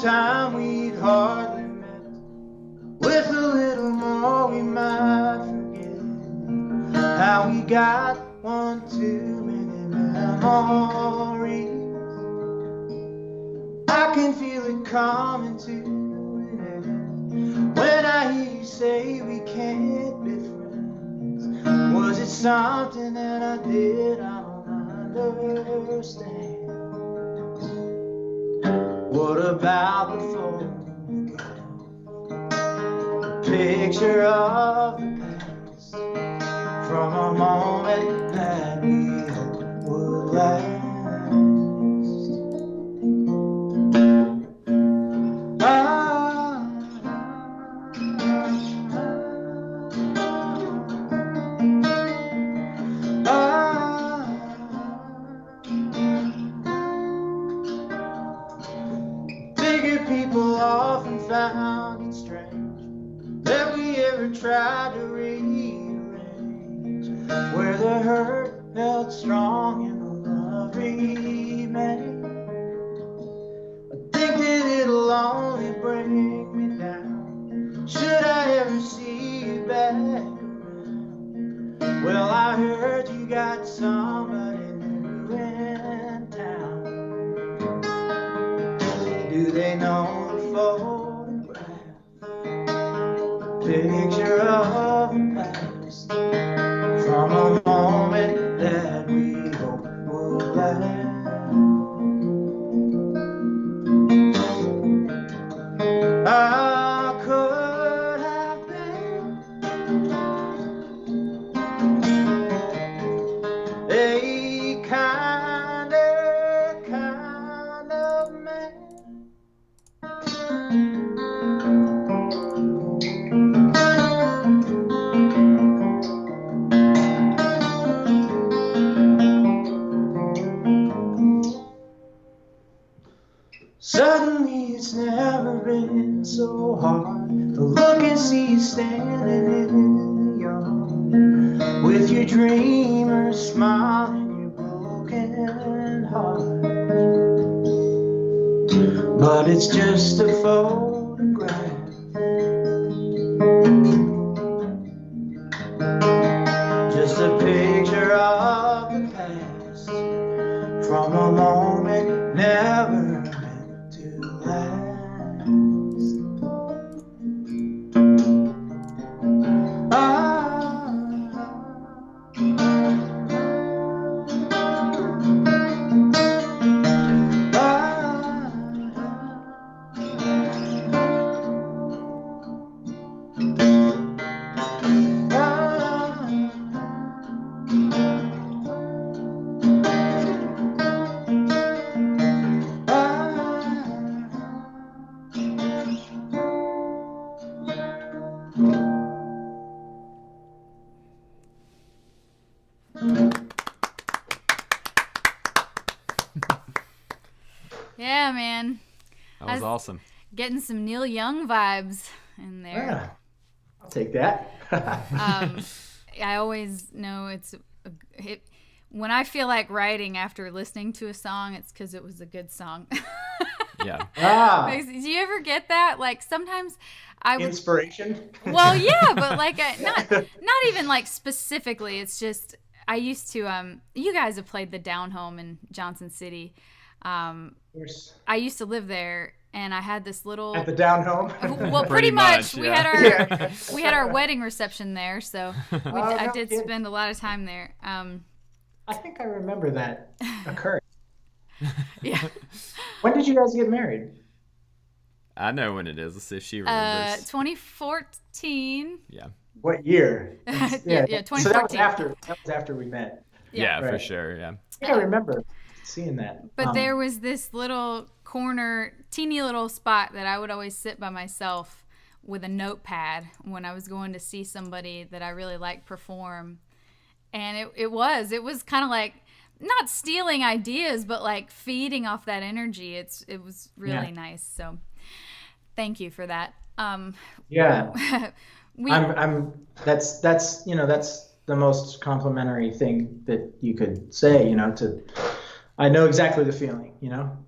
Time we'd hardly met. With a little more we might forget how we got one too many memories. I can feel it coming to an end when I hear you say we can't be friends. Was it something that I did I don't understand? What about the photograph? The picture of the past from a moment that we hope would last. tried to rearrange where the hurt felt strong and the love remained. I think that it'll only bring me down should I ever see you back around. Well, I heard you got somebody new in town. Do they know the photograph? Picture of the past from a moment that we hope will last. I could have been a kind of man. Suddenly it's never been so hard to look and see you standing in the yard with your dreamer's smile and your broken heart. But it's just a photograph, just a picture of the past from a moment never meant to last. Yeah, man. That was awesome. Getting some Neil Young vibes in there. Yeah, I'll take that. I always know when I feel like writing after listening to a song, it's because it was a good song. Yeah. Ah, Do you ever get that? Like sometimes I would. inspiration. Well, yeah, but like not even like specifically. It's just I used to. You guys have played the Down Home in Johnson City. Of course. I used to live there, and I had this little. At the Down Home. Well, pretty much. We yeah. had we had our wedding reception there, so I no did kidding. spend a lot of time there. I think I remember that occurring. Yeah. When did you guys get married? I know when it is. Let's see if she remembers. 2014. Yeah. What year? Yeah, So that was 2014. after we met. Yeah, for Right. sure. Yeah. I think I remember seeing that. But there was this little corner, teeny little spot that I would always sit by myself with a notepad when I was going to see somebody that I really liked perform. And it was kind of like not stealing ideas, but like feeding off that energy. It was really nice. So thank you for that. Yeah. we that's the most complimentary thing that you could say, I know exactly the feeling,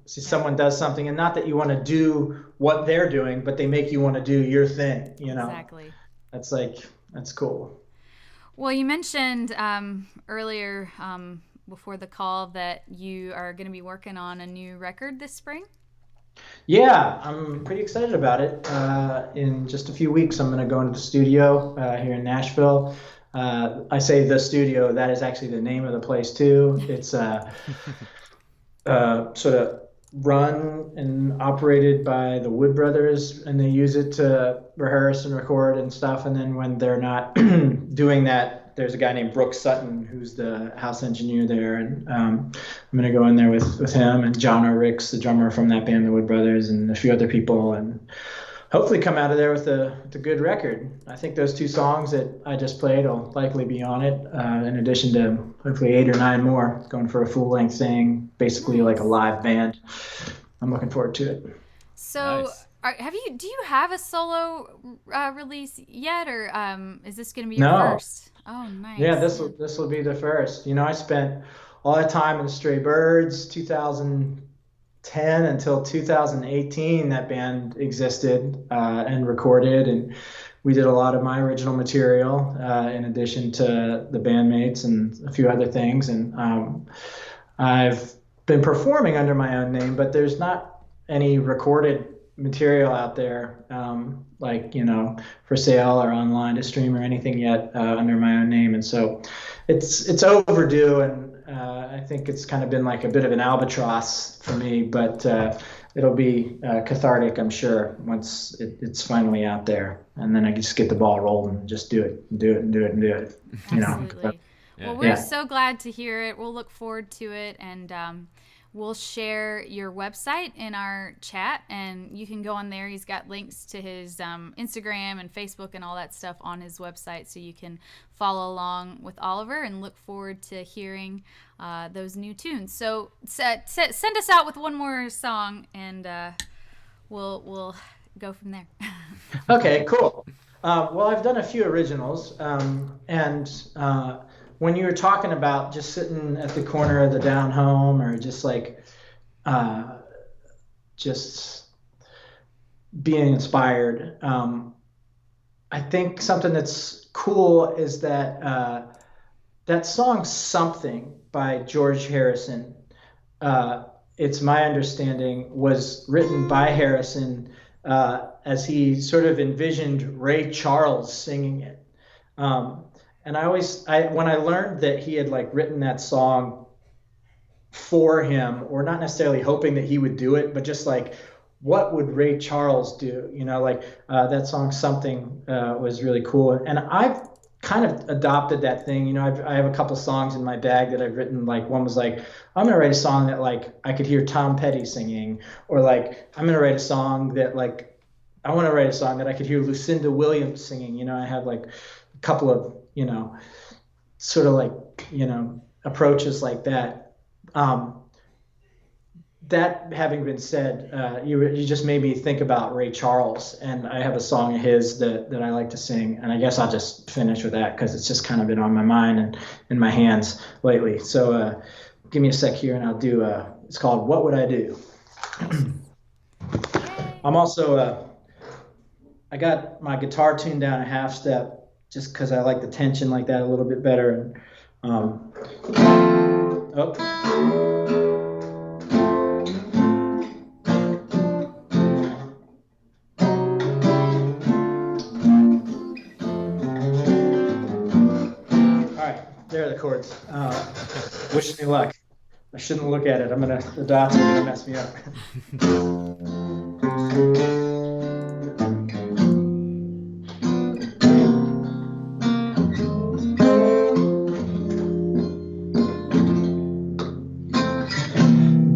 see someone does something, and not that you want to do what they're doing, but they make you want to do your thing, Exactly. That's cool. Well, you mentioned earlier before the call that you are going to be working on a new record this spring. Yeah, I'm pretty excited about it. In just a few weeks, I'm going to go into the studio here in Nashville. I say the studio, that is actually the name of the place too. It's sort of run and operated by the Wood Brothers, and they use it to rehearse and record and stuff. And then when they're not doing that, there's a guy named Brooks Sutton who's the house engineer there, and I'm gonna go in there with him and John O'Ricks, the drummer from that band, the Wood Brothers, and a few other people, and hopefully come out of there with a good record. I think those two songs that I just played will likely be on it, in addition to hopefully 8 or 9 more, going for a full-length thing, basically like a live band. I'm looking forward to it. So Nice. Do you have a solo release yet, or is this going to be your No. first? Oh, nice. Yeah, this will be the first. I spent all that time in Stray Birds, 2010 until 2018. That band existed and recorded, and we did a lot of my original material in addition to the bandmates and a few other things. And I've been performing under my own name, but there's not any recorded material out there for sale or online to stream or anything yet under my own name. And so it's overdue, and I think it's kind of been like a bit of an albatross for me, but it'll be cathartic, I'm sure, once it's finally out there, and then I can just get the ball rolling and just do it. Absolutely. Well, we're so glad to hear it. We'll look forward to it, and we'll share your website in our chat, and you can go on there. He's got links to his Instagram and Facebook and all that stuff on his website, so you can follow along with Oliver and look forward to hearing those new tunes. So send us out with one more song, and we'll go from there. Okay, cool. Well, I've done a few originals, and when you were talking about just sitting at the corner of the down home, or just just being inspired, I think something that's cool is that that song "Something" by George Harrison, it's my understanding, was written by Harrison as he sort of envisioned Ray Charles singing it. And when I learned that he had written that song for him, or not necessarily hoping that he would do it, but just what would Ray Charles do? That song "Something" was really cool. And I've kind of adopted that thing. I have a couple songs in my bag that I've written. One was I'm going to write a song that I could hear Tom Petty singing, or I'm going to write a song that I want to write a song that I could hear Lucinda Williams singing. I have a couple of sort of approaches like that. That having been said, you just made me think about Ray Charles, and I have a song of his that I like to sing, and I guess I'll just finish with that because it's just kind of been on my mind and in my hands lately. So give me a sec here, and I'll do. It's called "What Would I Do." I'm also I got my guitar tuned down a half step, just because I like the tension like that a little bit better. And all right, there are the chords. Wish me luck. I shouldn't look at it. The dots are gonna mess me up.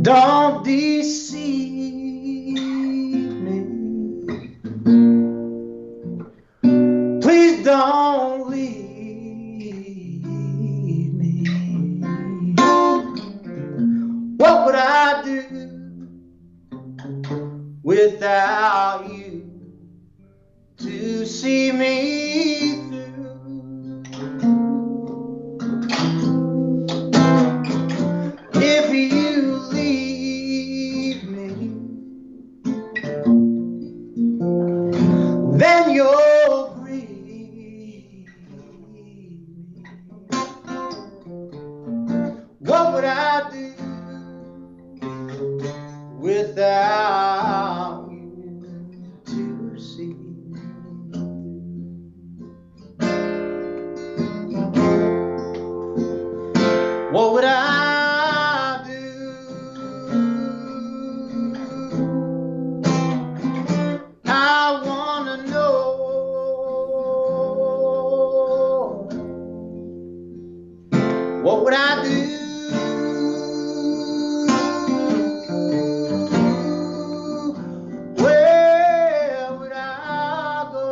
Don't deceive me. Please don't leave me. What would I do without you to see me through? If you leave me, then you'll grieve me. What would I do without you to see me? What would I do? I wanna know. What would I do? Where would I go?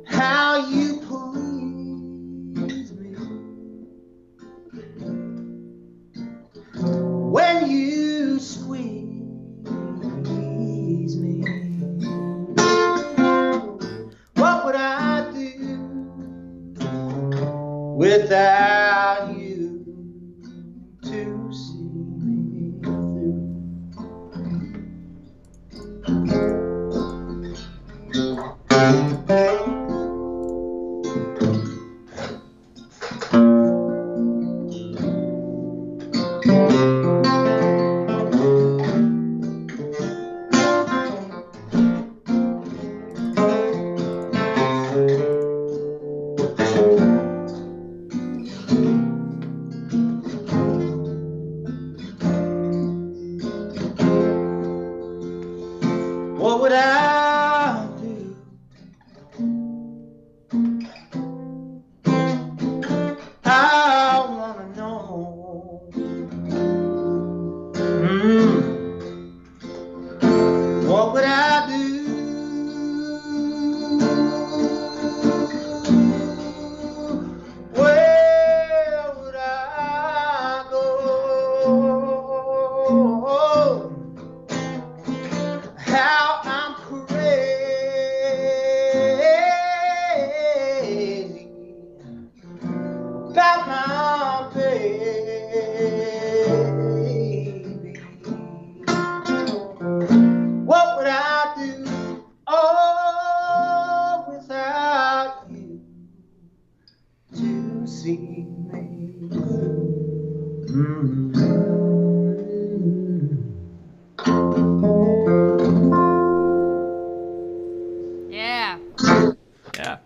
How you please me when you without you to see me through. What would I do? I wanna know. What would I do? Where would I go? How I'm crazy about my baby. What would I do, oh, without you to see me through? Yeah. Yeah.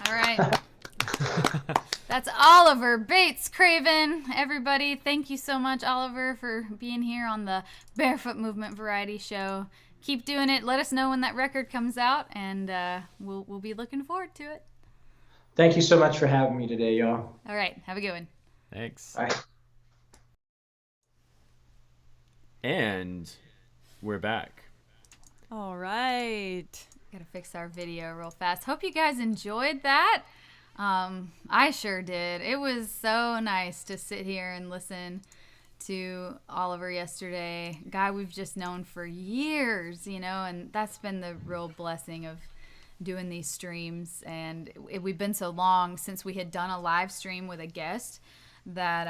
All right. That's Oliver Bates Craven. Everybody, thank you so much, Oliver, for being here on the Barefoot Movement Variety Show. Keep doing it. Let us know when that record comes out, and we'll be looking forward to it. Thank you so much for having me today, y'all. All right. Have a good one. Thanks. Bye. And we're back. All right. Gotta fix our video real fast. Hope you guys enjoyed that. I sure did. It was so nice to sit here and listen to Oliver yesterday. Guy we've just known for years, you know, and that's been the real blessing of doing these streams. And we've been so long since we had done a live stream with a guest that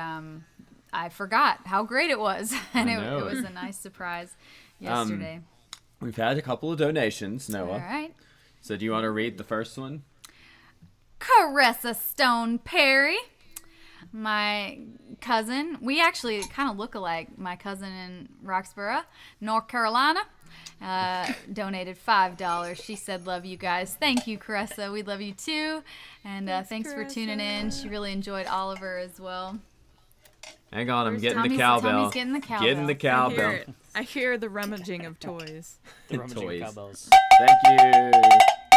I forgot how great it was. And it was a nice surprise yesterday. We've had a couple of donations, Noah. All right. So do you want to read the first one? Caressa Stone Perry, my cousin. We actually kind of look alike. My cousin in Roxborough, North Carolina, donated $5. She said, "Love you guys." Thank you, Caressa. We love you too. And thanks for tuning in. She really enjoyed Oliver as well. Hang on, I'm Where's getting the Tommy's- cowbell. Tommy's getting the cowbell. Getting the cowbell. I hear the rummaging of toys. The rummaging Toys. cowbells. Thank you,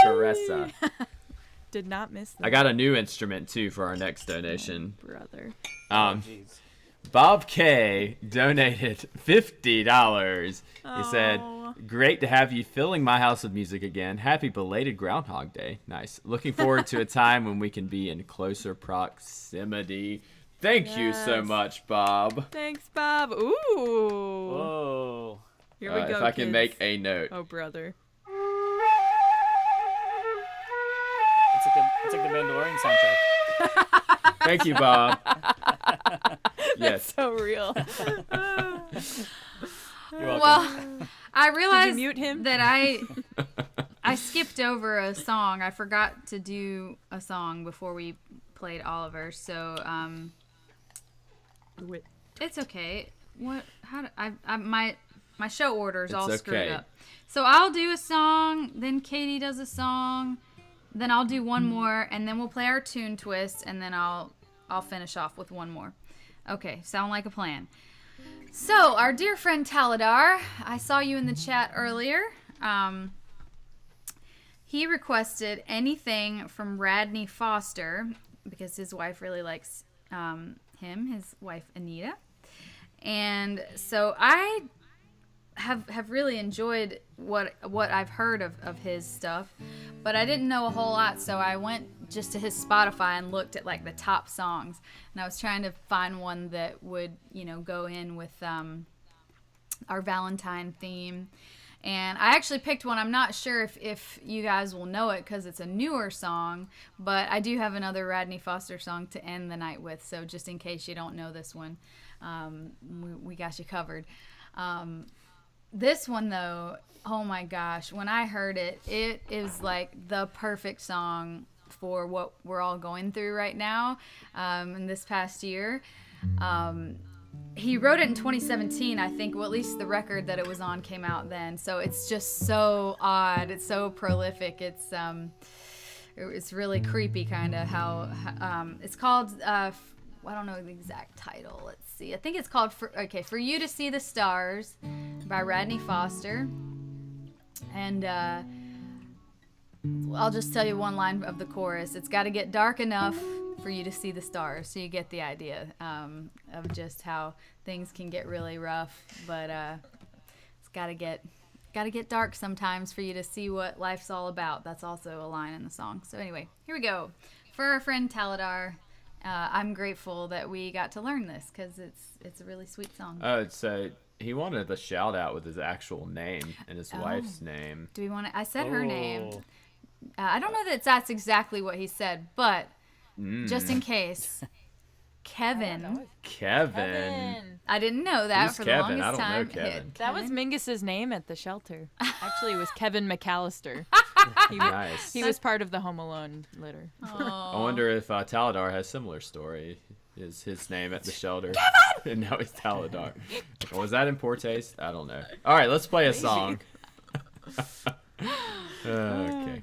Caressa. Did not miss that. I got a new instrument too for our next donation. Brother. Jeez. Bob K donated $50. He said, Oh. "Great to have you filling my house with music again. Happy belated Groundhog Day." Nice. Looking forward to a time when we can be in closer proximity. Thank you so Yes. much, Bob. Thanks, Bob. Ooh. Whoa. Here we go, If I can kids. make a note. Oh, brother. It's like the Mandalorian soundtrack. Thank you, Bob. Yes. So real. You're welcome. Well, I realized mute him? that I skipped over a song. I forgot to do a song before we played Oliver. So Wait. it's okay. What? How? My show order's It's all screwed okay. up. So I'll do a song, then Katie does a song, then I'll do one more, and then we'll play our tune twist, and then I'll finish off with one more. Okay, sound like a plan. So our dear friend Taladar, I saw you in the chat earlier. He requested anything from Radney Foster because his wife really likes him, his wife Anita. And so I have really enjoyed what I've heard of his stuff, but I didn't know a whole lot, so I went just to his Spotify and looked at like the top songs, and I was trying to find one that would, you know, go in with our Valentine theme. And I actually picked one. I'm not sure if you guys will know it because it's a newer song, but I do have another Radney Foster song to end the night with. So just in case you don't know this one, we got you covered. This one, though, oh my gosh, when I heard it, it is like the perfect song for what we're all going through right now in this past year. He wrote it in 2017, I think. Well, at least the record that it was on came out then. So it's just so odd. It's so prolific. It's really creepy, kind of how it's called. I don't know the exact title. Let's see. I think it's called For You to See the Stars by Radney Foster. And I'll just tell you one line of the chorus. It's got to get dark enough for you to see the stars, so you get the idea of just how things can get really rough, but it's gotta get dark sometimes for you to see what life's all about. That's also a line in the song. So anyway, here we go. For our friend Taladar, I'm grateful that we got to learn this because it's a really sweet song. Oh, so he wanted the shout out with his actual name and his wife's name. Do we want to? I said her name. I don't know that that's exactly what he said, but just in case, Kevin. Kevin. I didn't know that Who's for Kevin? the longest I don't know time. Kevin. That was Mingus's name at the shelter. Actually, it was Kevin McAllister. Nice. He was part of the Home Alone litter. I wonder if Taladar has a similar story. Is his name at the shelter? And now he's Taladar. Was that in poor taste? I don't know. All right, let's play a song. Okay.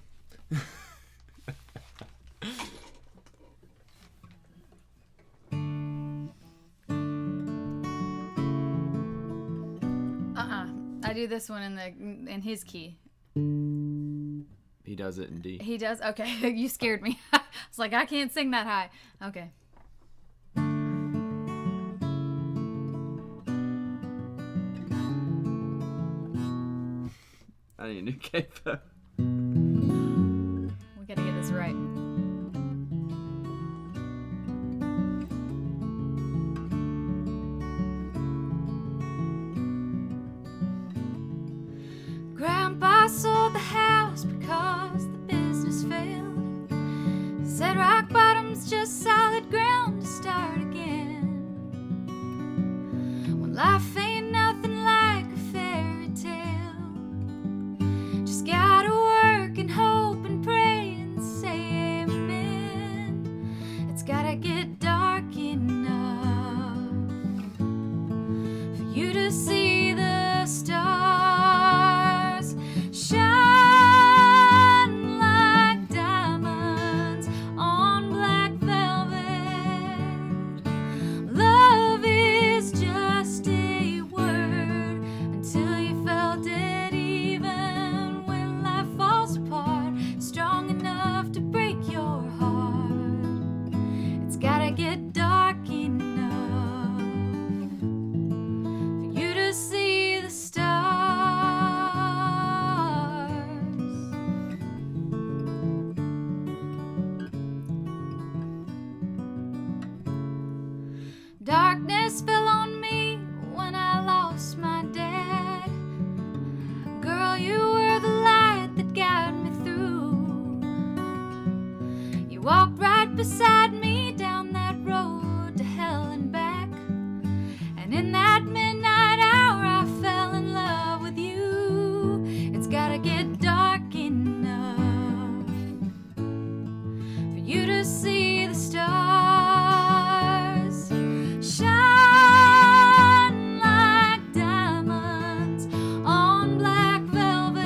I do this one in his key. He does it in D. He does? Okay. You scared me. I was like, I can't sing that high. Okay. I need a new capo. We gotta get this right. Grandpa sold the house because the business failed. Said rock bottom's just solid ground to start again. When life ain't nothing like a fairy tale, just gotta work and hope and pray and say amen. It's gotta get dark enough for you to see the stars. Shine like diamonds on black velvet. Love is just a word until you felt it, even when life falls apart. Strong enough to break your heart. It's gotta get dark enough for you to see the stars. Darkness fell on me when I lost my dad. Girl, you were the light that guided me through. You walked right beside me down that road to hell and back. And in that midnight hour, I fell in love with you. It's gotta get dark enough for you to see the stars. Shine like diamonds on black velvet.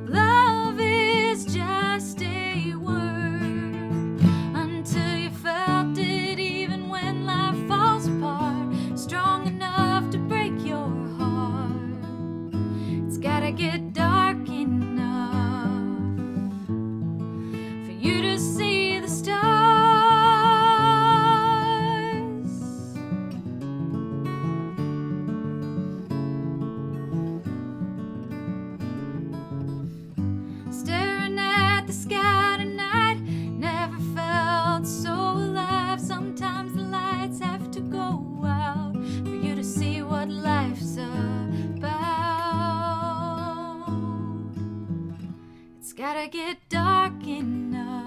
Love is just a word until you felt it, even when life falls apart. Strong enough to break your heart. It's gotta get dark enough for you to enough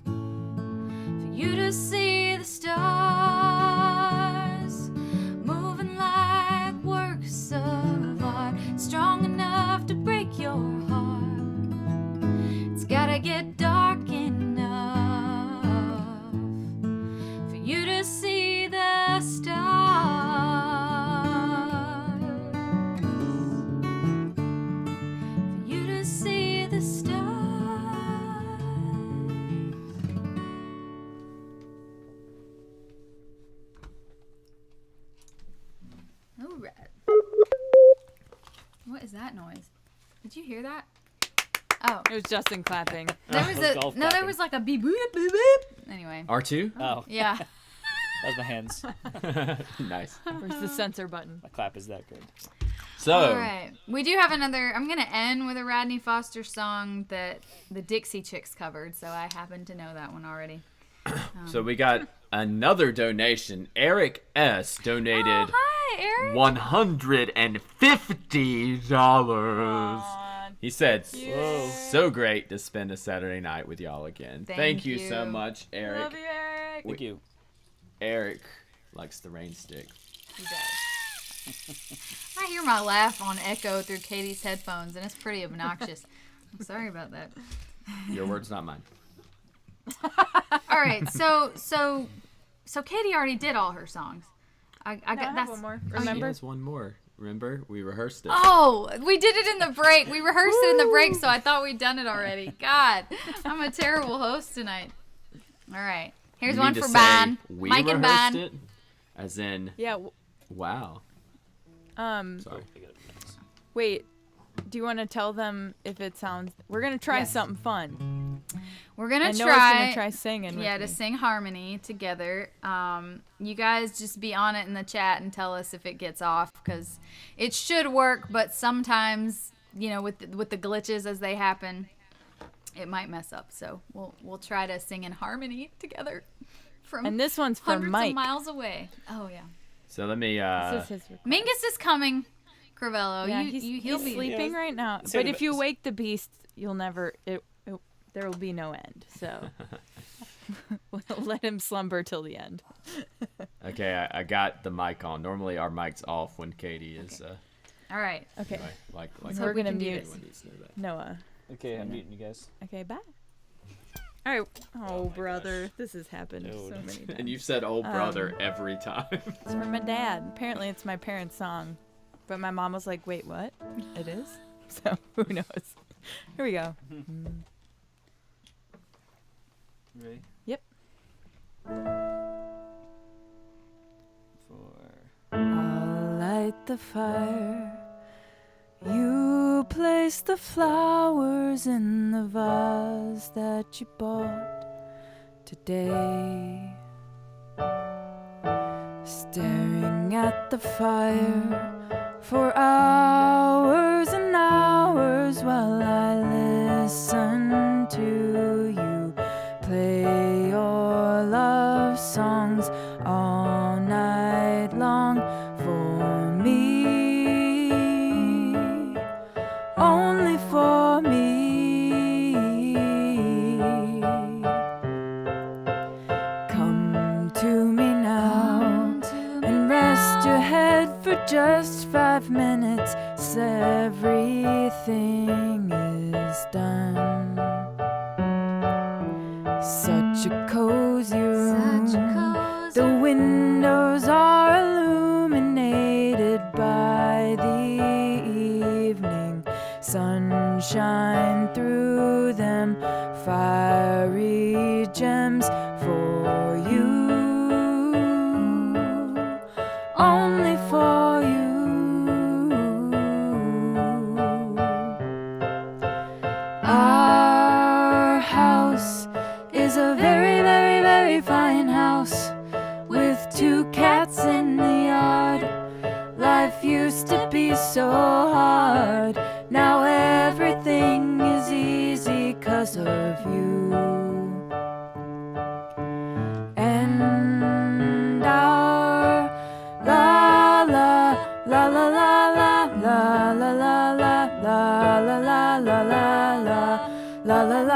for you to see the stars moving like works of art, strong enough to break your heart. It's gotta get dark enough for you to see the stars, for you to see the stars. All right. What is that noise? Did you hear that? Oh, It was Justin clapping. there was Those a golf no. There clapping. was like a beep boop boop boop. Anyway, R2? Oh, yeah. that was my hands. Nice. Where's the censor button? My clap is that good. So, All right, we do have another. I'm gonna end with a Rodney Foster song that the Dixie Chicks covered, so I happen to know that one already. so we got another donation. Eric S. donated Oh, hi, Eric. $150. He said, Whoa. so great to spend a Saturday night with y'all again. Thank you so you. much, Eric. Love you, Eric. Thank you. Eric likes the rain stick. He does. I hear my laugh on echo through Katie's headphones, and it's pretty obnoxious. I'm sorry about that. Your words, not mine. All right, so Katie already did all her songs. I No, got I have that's one more. She Remember? has one more. Remember? We rehearsed it. Oh, we did it in the break. We rehearsed it in the break, so I thought we'd done it already. God, I'm a terrible host tonight. All right, here's You one need to for say, Ban. We Mike and rehearsed Ban. it, as in, Yeah. wow. Sorry. Wait. Do you want to tell them if it sounds? We're gonna try Yes. something fun. We're gonna And Noah's gonna try singing. Yeah, with to me. sing harmony together. You guys just be on it in the chat and tell us if it gets off, because it should work, but sometimes, you know, with the glitches as they happen, it might mess up. So we'll try to sing in harmony together from And this one's for hundreds Mike. of miles away. Oh yeah, So let me, This is his request. Mingus is coming. Crivello, Yeah, he'll he's be sleeping Yeah, right now. say But the if you best. wake the beast, you'll never. There will be no end. So we'll let him slumber till the end. okay, I got the mic on. Normally our mic's off when Katie is, All right. Okay, like Let's we're hope we gonna can do mute this. everyone needs to know that. Noah. Okay, I'm muting you guys. Okay, bye. All right. Oh, brother, this has happened so Dude. many times. And you've said old brother every time. It's for my dad. Apparently, it's my parents' song, but my mom was like, "Wait, what? It is?" So who knows? Here we go. Ready? Yep. For I'll light the fire. You place the flowers in the vase that you bought today. Staring at the fire for hours and hours while I listen to you play your love songs all night long for me, only for me. Come to me now and rest your head for just 5 minutes, 'cause everything is done. Such a cozy room. The windows are illuminated by the evening sunshine through them, fiery gems for you, only for you. Our house is a very, very, very fine house with 2 cats in the yard. Life used to be so hard. Now everything is easy 'cause of you. And our la la la la la la la la la la la la la la la la la la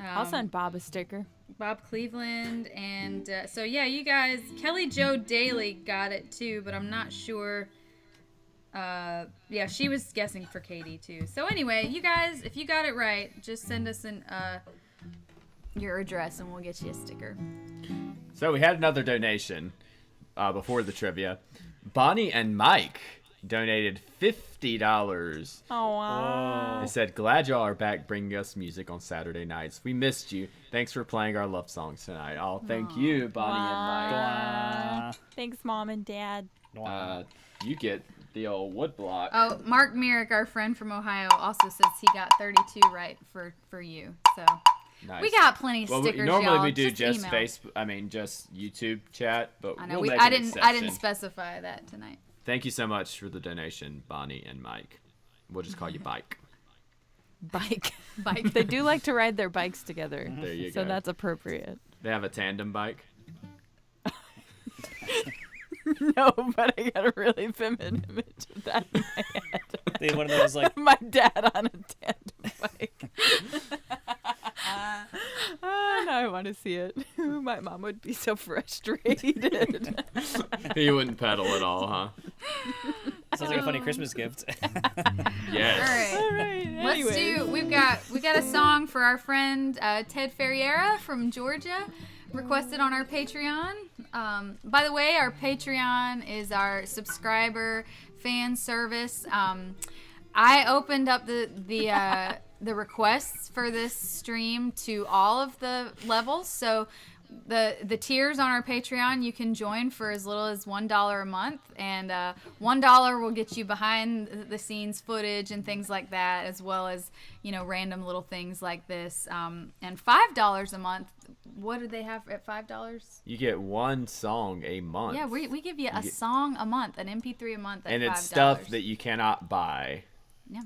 I'll send Bob a sticker. Bob Cleveland, and so yeah, you guys, Kelly Jo Daly got it too, but I'm not sure. Yeah, she was guessing for Katie too. So anyway, you guys, if you got it right, just send us your address and we'll get you a sticker. So we had another donation before the trivia. Bonnie and Mike donated $50. Oh, wow. They said, glad y'all are back bringing us music on Saturday nights. We missed you. Thanks for playing our love songs tonight. Oh, thank you, Bonnie and Mike. Thanks, Mom and Dad. You get the old wood block. Oh, Mark Merrick, our friend from Ohio, also says he got 32 right for you. So Nice. we got plenty of stickers. Normally y'all. we do just email. Facebook. I mean, just YouTube chat. But I know we'll make I an didn't exception. specify that tonight. Thank you so much for the donation, Bonnie and Mike. We'll just call you Bike. Bike. Bike. They do like to ride their bikes together. There you So go. that's appropriate. They have a tandem bike. No, but I got a really vivid image of that in my head. They had one of those like My dad on a tandem bike. Now I want to see it. My mom would be so frustrated. He wouldn't pedal at all, huh? sounds like a funny Christmas gift. Yes. All right. All right. Let's do. We got a song for our friend Ted Ferriera from Georgia, requested on our Patreon. By the way, our Patreon is our subscriber fan service. I opened up the requests for this stream to all of the levels. So the tiers on our Patreon you can join for as little as $1 a month, and $1 will get you behind the scenes footage and things like that, as well as random little things like this. And $5 a month. What did they have at $5? You get one song a month. Yeah, we give you a song a month, an MP3 a month at and $5. it's stuff that you cannot buy. Yeah.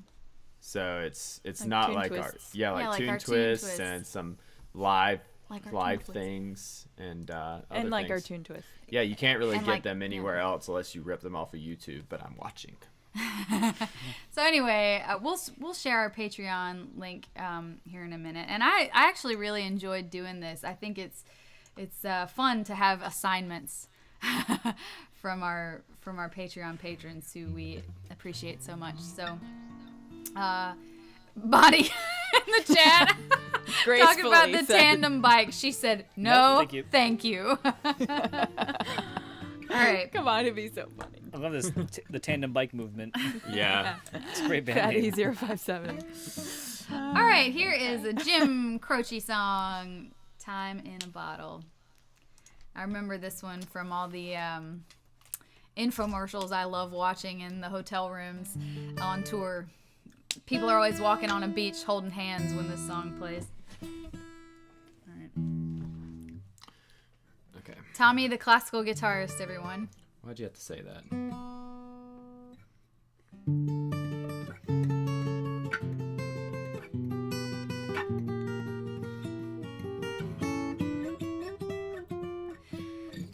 So it's Like not Toon like Twists. like Toon Toon Twists. Twists and some live Like our Toon Twists. things and other And like our things. Toon Twist. Yeah, you can't really And get like- them anywhere else unless you rip them off of YouTube, but I'm watching. So anyway, we'll share our Patreon link here in a minute. And I actually really enjoyed doing this. I think it's fun to have assignments from our Patreon patrons who we appreciate so much. So, Bonnie in the chat talking about the Gracefully said. tandem bike. She said, No, "No, thank you." thank you." All right. Come on, it'd be so funny. I love this the tandem bike movement. Yeah. It's a great band name. Fatty057. All right, here is a Jim Croce song, Time in a Bottle. I remember this one from all the infomercials I love watching in the hotel rooms on tour. People are always walking on a beach holding hands when this song plays. All right. Okay. Tommy, the classical guitarist, everyone. Why'd you have to say that?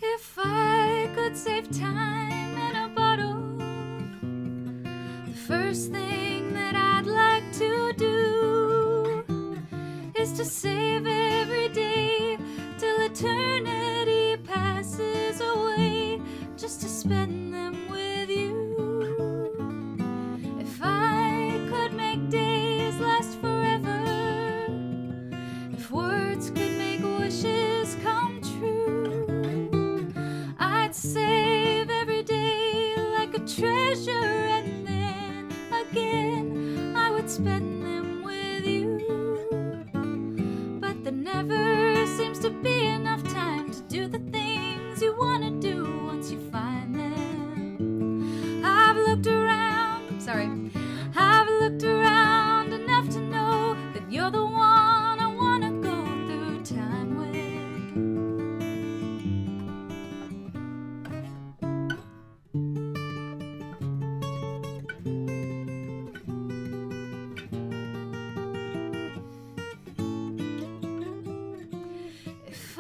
If I could save time in a bottle, the first thing that I'd like to do is to save every day till eternity passes away, just to spend them with you. If I could make days last forever, if words could make wishes come true, I'd save every day like a treasure, and then again I would spend them with you. But there never seems to be enough time to do the things you want to do once you find them. I've looked around enough to know that you're the one I want to go through time with. If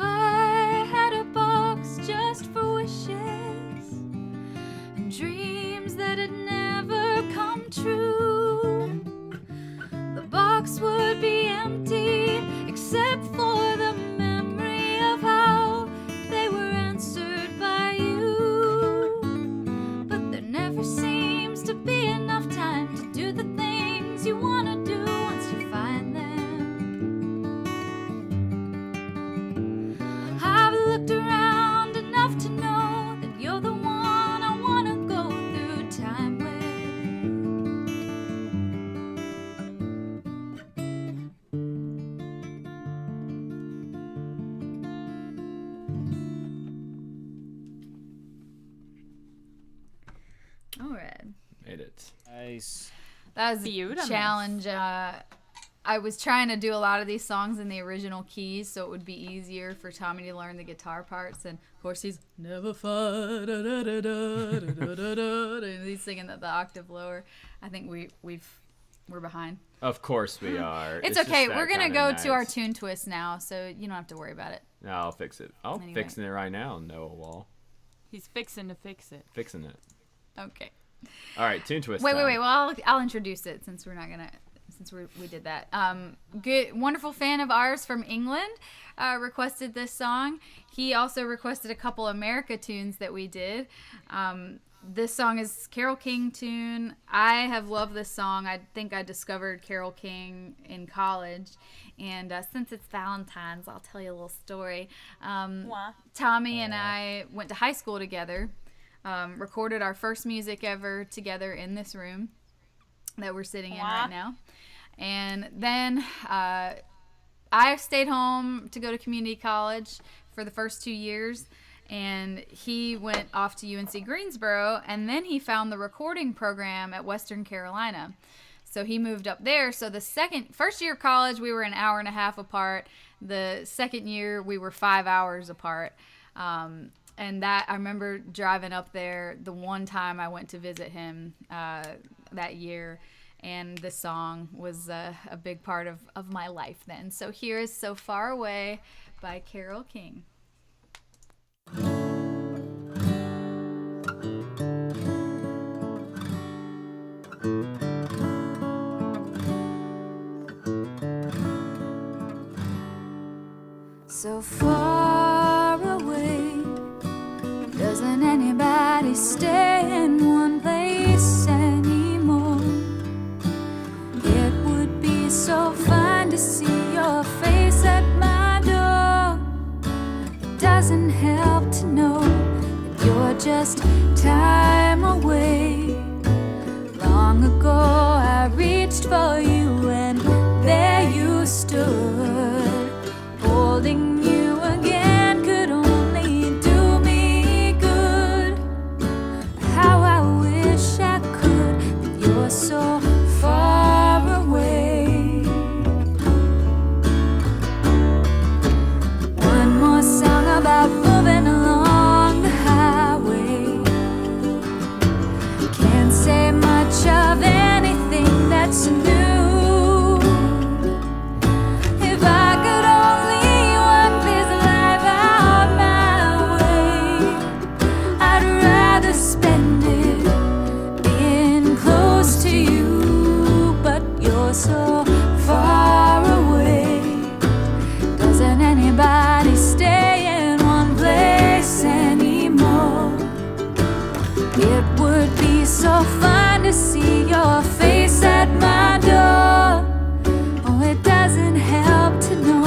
it. Nice. That was a Beautiful. challenge. I was trying to do a lot of these songs in the original keys, so it would be easier for Tommy to learn the guitar parts. And of course, he's never far, da, da, da, da, da, da, da, da, and he's singing the octave lower. I think we're behind. Of course we are. It's just okay. that We're gonna kinda go nice. to our tune twist now, so you don't have to worry about it. No, I'll fix it. I'm Anyway. fixing it right now, Noah Wall. He's fixing to fix it. Fixing it. Okay. All right, tune twist. Wait. time. Well, I'll introduce it since we did that. Good, wonderful fan of ours from England requested this song. He also requested a couple America tunes that we did. This song is Carole King tune. I have loved this song. I think I discovered Carole King in college. And since it's Valentine's, I'll tell you a little story. Tommy and I went to high school together, recorded our first music ever together in this room that we're sitting in right now. And then I stayed home to go to community college for the first 2 years. And he went off to UNC Greensboro, and then he found the recording program at Western Carolina. So he moved up there. So the first year of college, we were an hour and a half apart. The second year, we were 5 hours apart. And that I remember driving up there the one time I went to visit him that year. And this song was a big part of my life then. So here is So Far Away by Carole King. So far away, doesn't anybody stay in one place anymore? It would be so fun to see your face at my door. It doesn't help to know that you're just time away. Long ago I reached for you and there you stood. Holding you again could only do me good. How I wish I could, but you're so far away. One more song about moving along the highway. Can't say much of anything that's new. If I could only walk this life out my way, I'd rather spend it being close to you. But you're so far away. Doesn't anybody stay in one place anymore? It would be so fun to see your face at my door. Oh, it doesn't help to know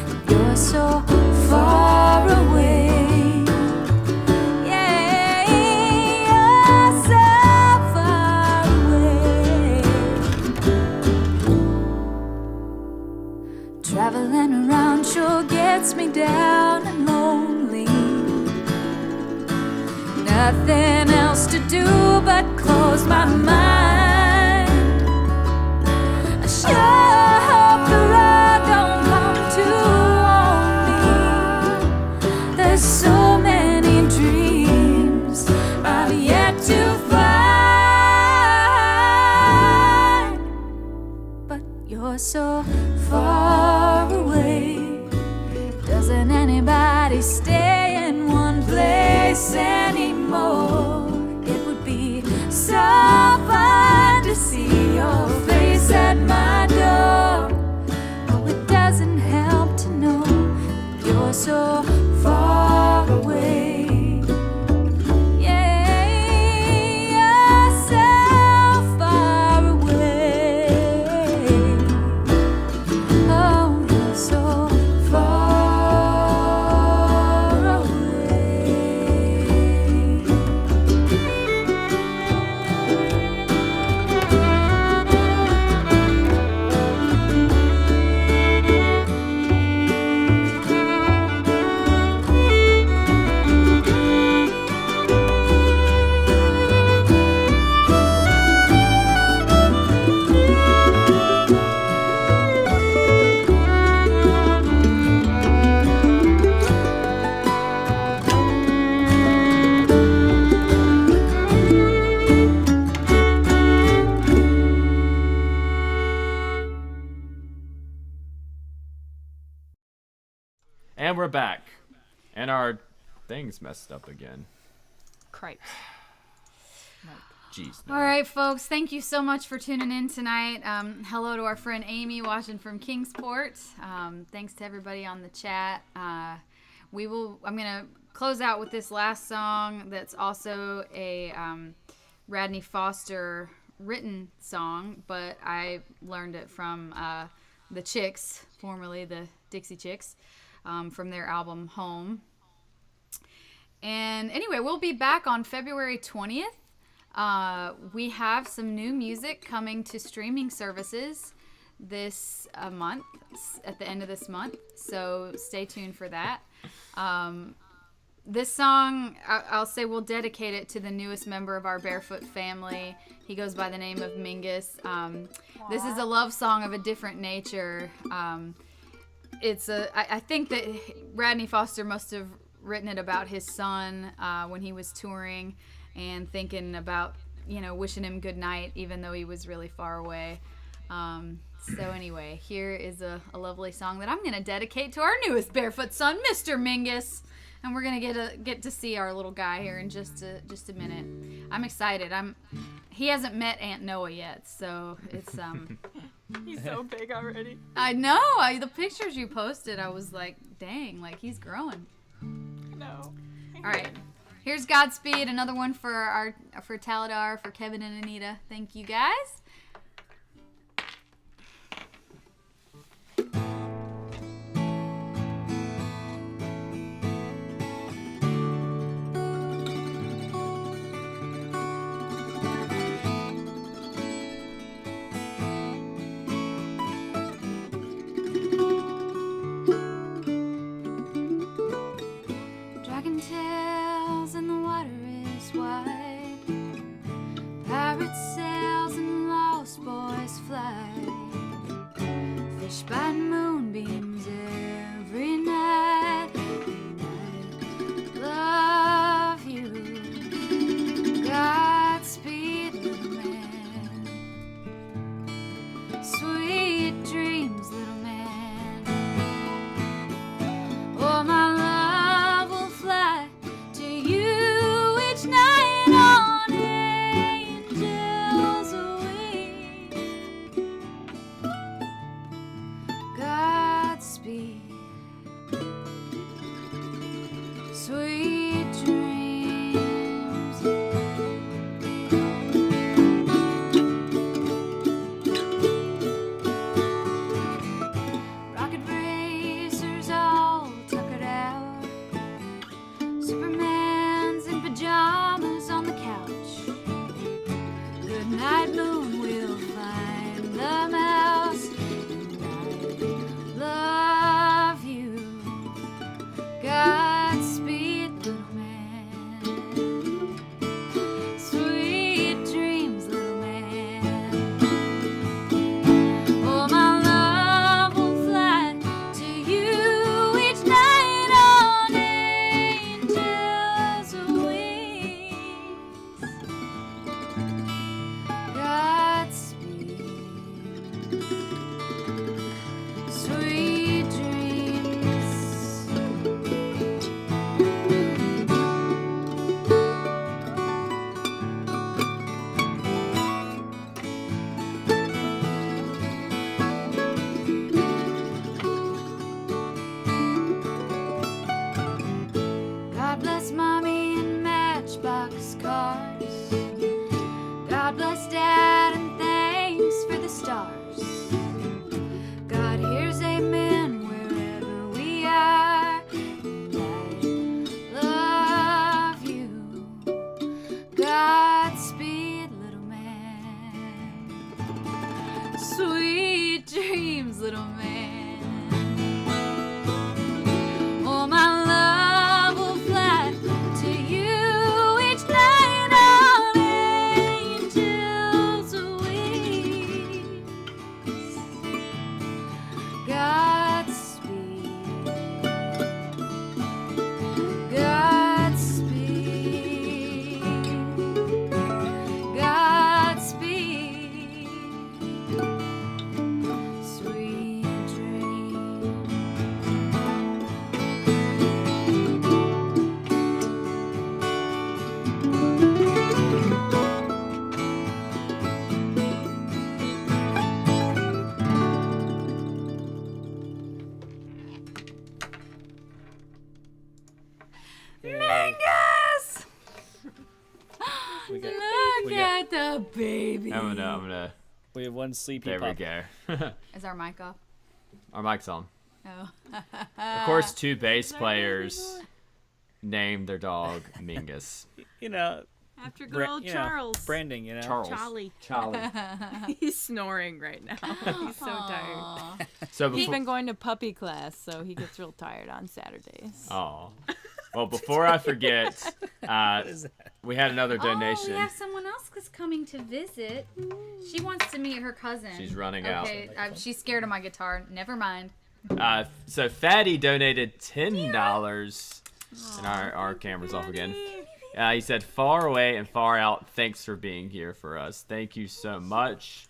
that you're so far away. Yeah, you're so far away. Traveling around sure gets me down and lonely. Nothing else to do but close my mind. I sure hope the road don't come to own me. There's so many dreams I've yet to find. But you're so far away. Doesn't anybody stay in one place anymore? It would be so fun to see your face at my door. Oh, it doesn't help to know that you're so far away. Yeah, you're so far away. Oh, you're so far away. And we're back. And our thing's messed up again. Cripes. Jeez. All right, folks. Thank you so much for tuning in tonight. Hello to our friend Amy watching from Kingsport. Thanks to everybody on the chat. I'm gonna close out with this last song that's also a Radney Foster written song, but I learned it from the Chicks, formerly the Dixie Chicks, from their album Home. And anyway, we'll be back on February 20th. We have some new music coming to streaming services this month, at the end of this month, so stay tuned for that. This song, I'll say we'll dedicate it to the newest member of our Barefoot family. He goes by the name of Mingus. This is a love song of a different nature. I think that Radney Foster must have written it about his son when he was touring and thinking about, wishing him good night, even though he was really far away. So anyway, here is a lovely song that I'm going to dedicate to our newest Barefoot son, Mr. Mingus. And we're going to get to see our little guy here in just a minute. I'm excited. He hasn't met Aunt Noah yet, so it's He's so big already. I know. The pictures you posted, I was like, dang, like he's growing. No. All right. Here's Godspeed, another one for Taladar, for Kevin and Anita. Thank you guys. Dragon tails and the water is wide. Pirate sails and Mingus! We got, Look at the baby. I'm gonna. we have one sleepy There we pup. go. Is our mic off? Our mic's on. Oh. Of course, 2 bass players named their dog Mingus. You know, After good old Charles. branding. You know, Charlie. Charlie. He's snoring right now. He's so tired. So He's before, been going to puppy class, so he gets real tired on Saturdays. oh, well, before I forget, is that? we had another Oh, donation. we have someone else that's coming to visit. She wants to meet her cousin. She's running out. Okay, she's scared of my guitar. Never mind. So Fatty donated $10, and our camera's off again. He said, "Far away and far out. Thanks for being here for us. Thank you so much,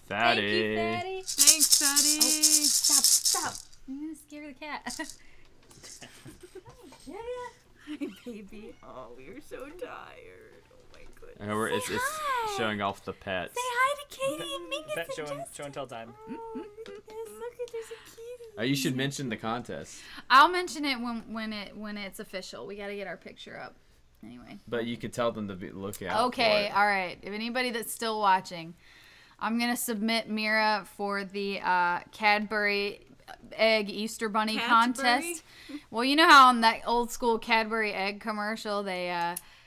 Fatty." Thank you, Fatty. Thanks, Daddy. Stop. I'm gonna scare the cat. Yeah. Hi, baby. Oh, we're so tired. Oh, my goodness. And it's hi. showing off the pets. Say hi to Katie and Mingus That and show and tell time. Oh, look at there's a kitty. You should mention the contest, I'll mention it when it's official. We gotta get our picture up. Anyway. but you could tell them to look out. Okay, for it. all right. If anybody that's still watching, I'm gonna submit Mira for the Cadbury egg Easter bunny contest. Well, you know how on that old school Cadbury egg commercial they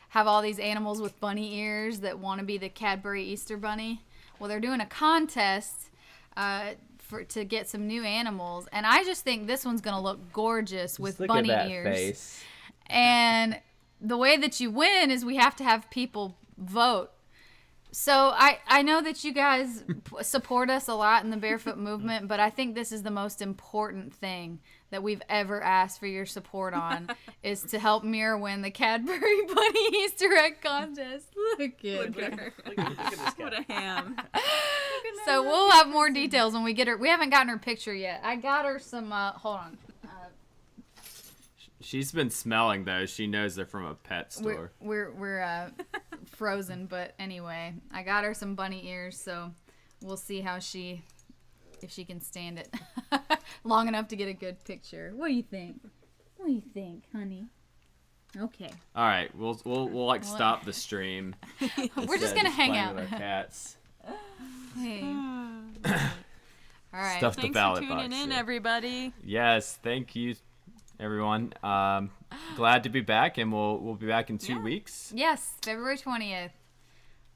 have all these animals with bunny ears that want to be the Cadbury Easter bunny. Well, they're doing a contest to get some new animals, and I just think this one's gonna look gorgeous with Look bunny at that ears. face. And the way that you win is we have to have people vote. So I know that you guys support us a lot in the Barefoot Movement, but I think this is the most important thing that we've ever asked for your support on is to help Mira win the Cadbury Bunny Easter egg contest. Look at her. Look at this guy. What a ham. So we'll have more details when we get her. We haven't gotten her picture yet. I got her some. Hold on. She's been smelling those. She knows they're from a pet store. We're frozen, but anyway, I got her some bunny ears, so we'll see if she can stand it long enough to get a good picture. What do you think? What do you think, honey? Okay. All right, we'll like stop the stream. We're just gonna hang playing out. with our cats. Hey. All right. Stuff the Thanks ballot for tuning box. in, here. everybody. Yes, thank you, everyone. Glad to be back, and we'll be back in 2 weeks. Yes, February 20th.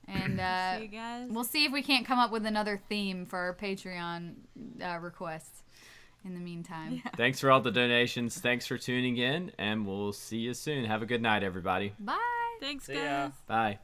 And See you guys. we'll see if we can't come up with another theme for our Patreon requests in the meantime. Thanks for all the donations. Thanks for tuning in, and we'll see you soon. Have a good night, everybody. Bye. Thanks, See guys. ya. Bye.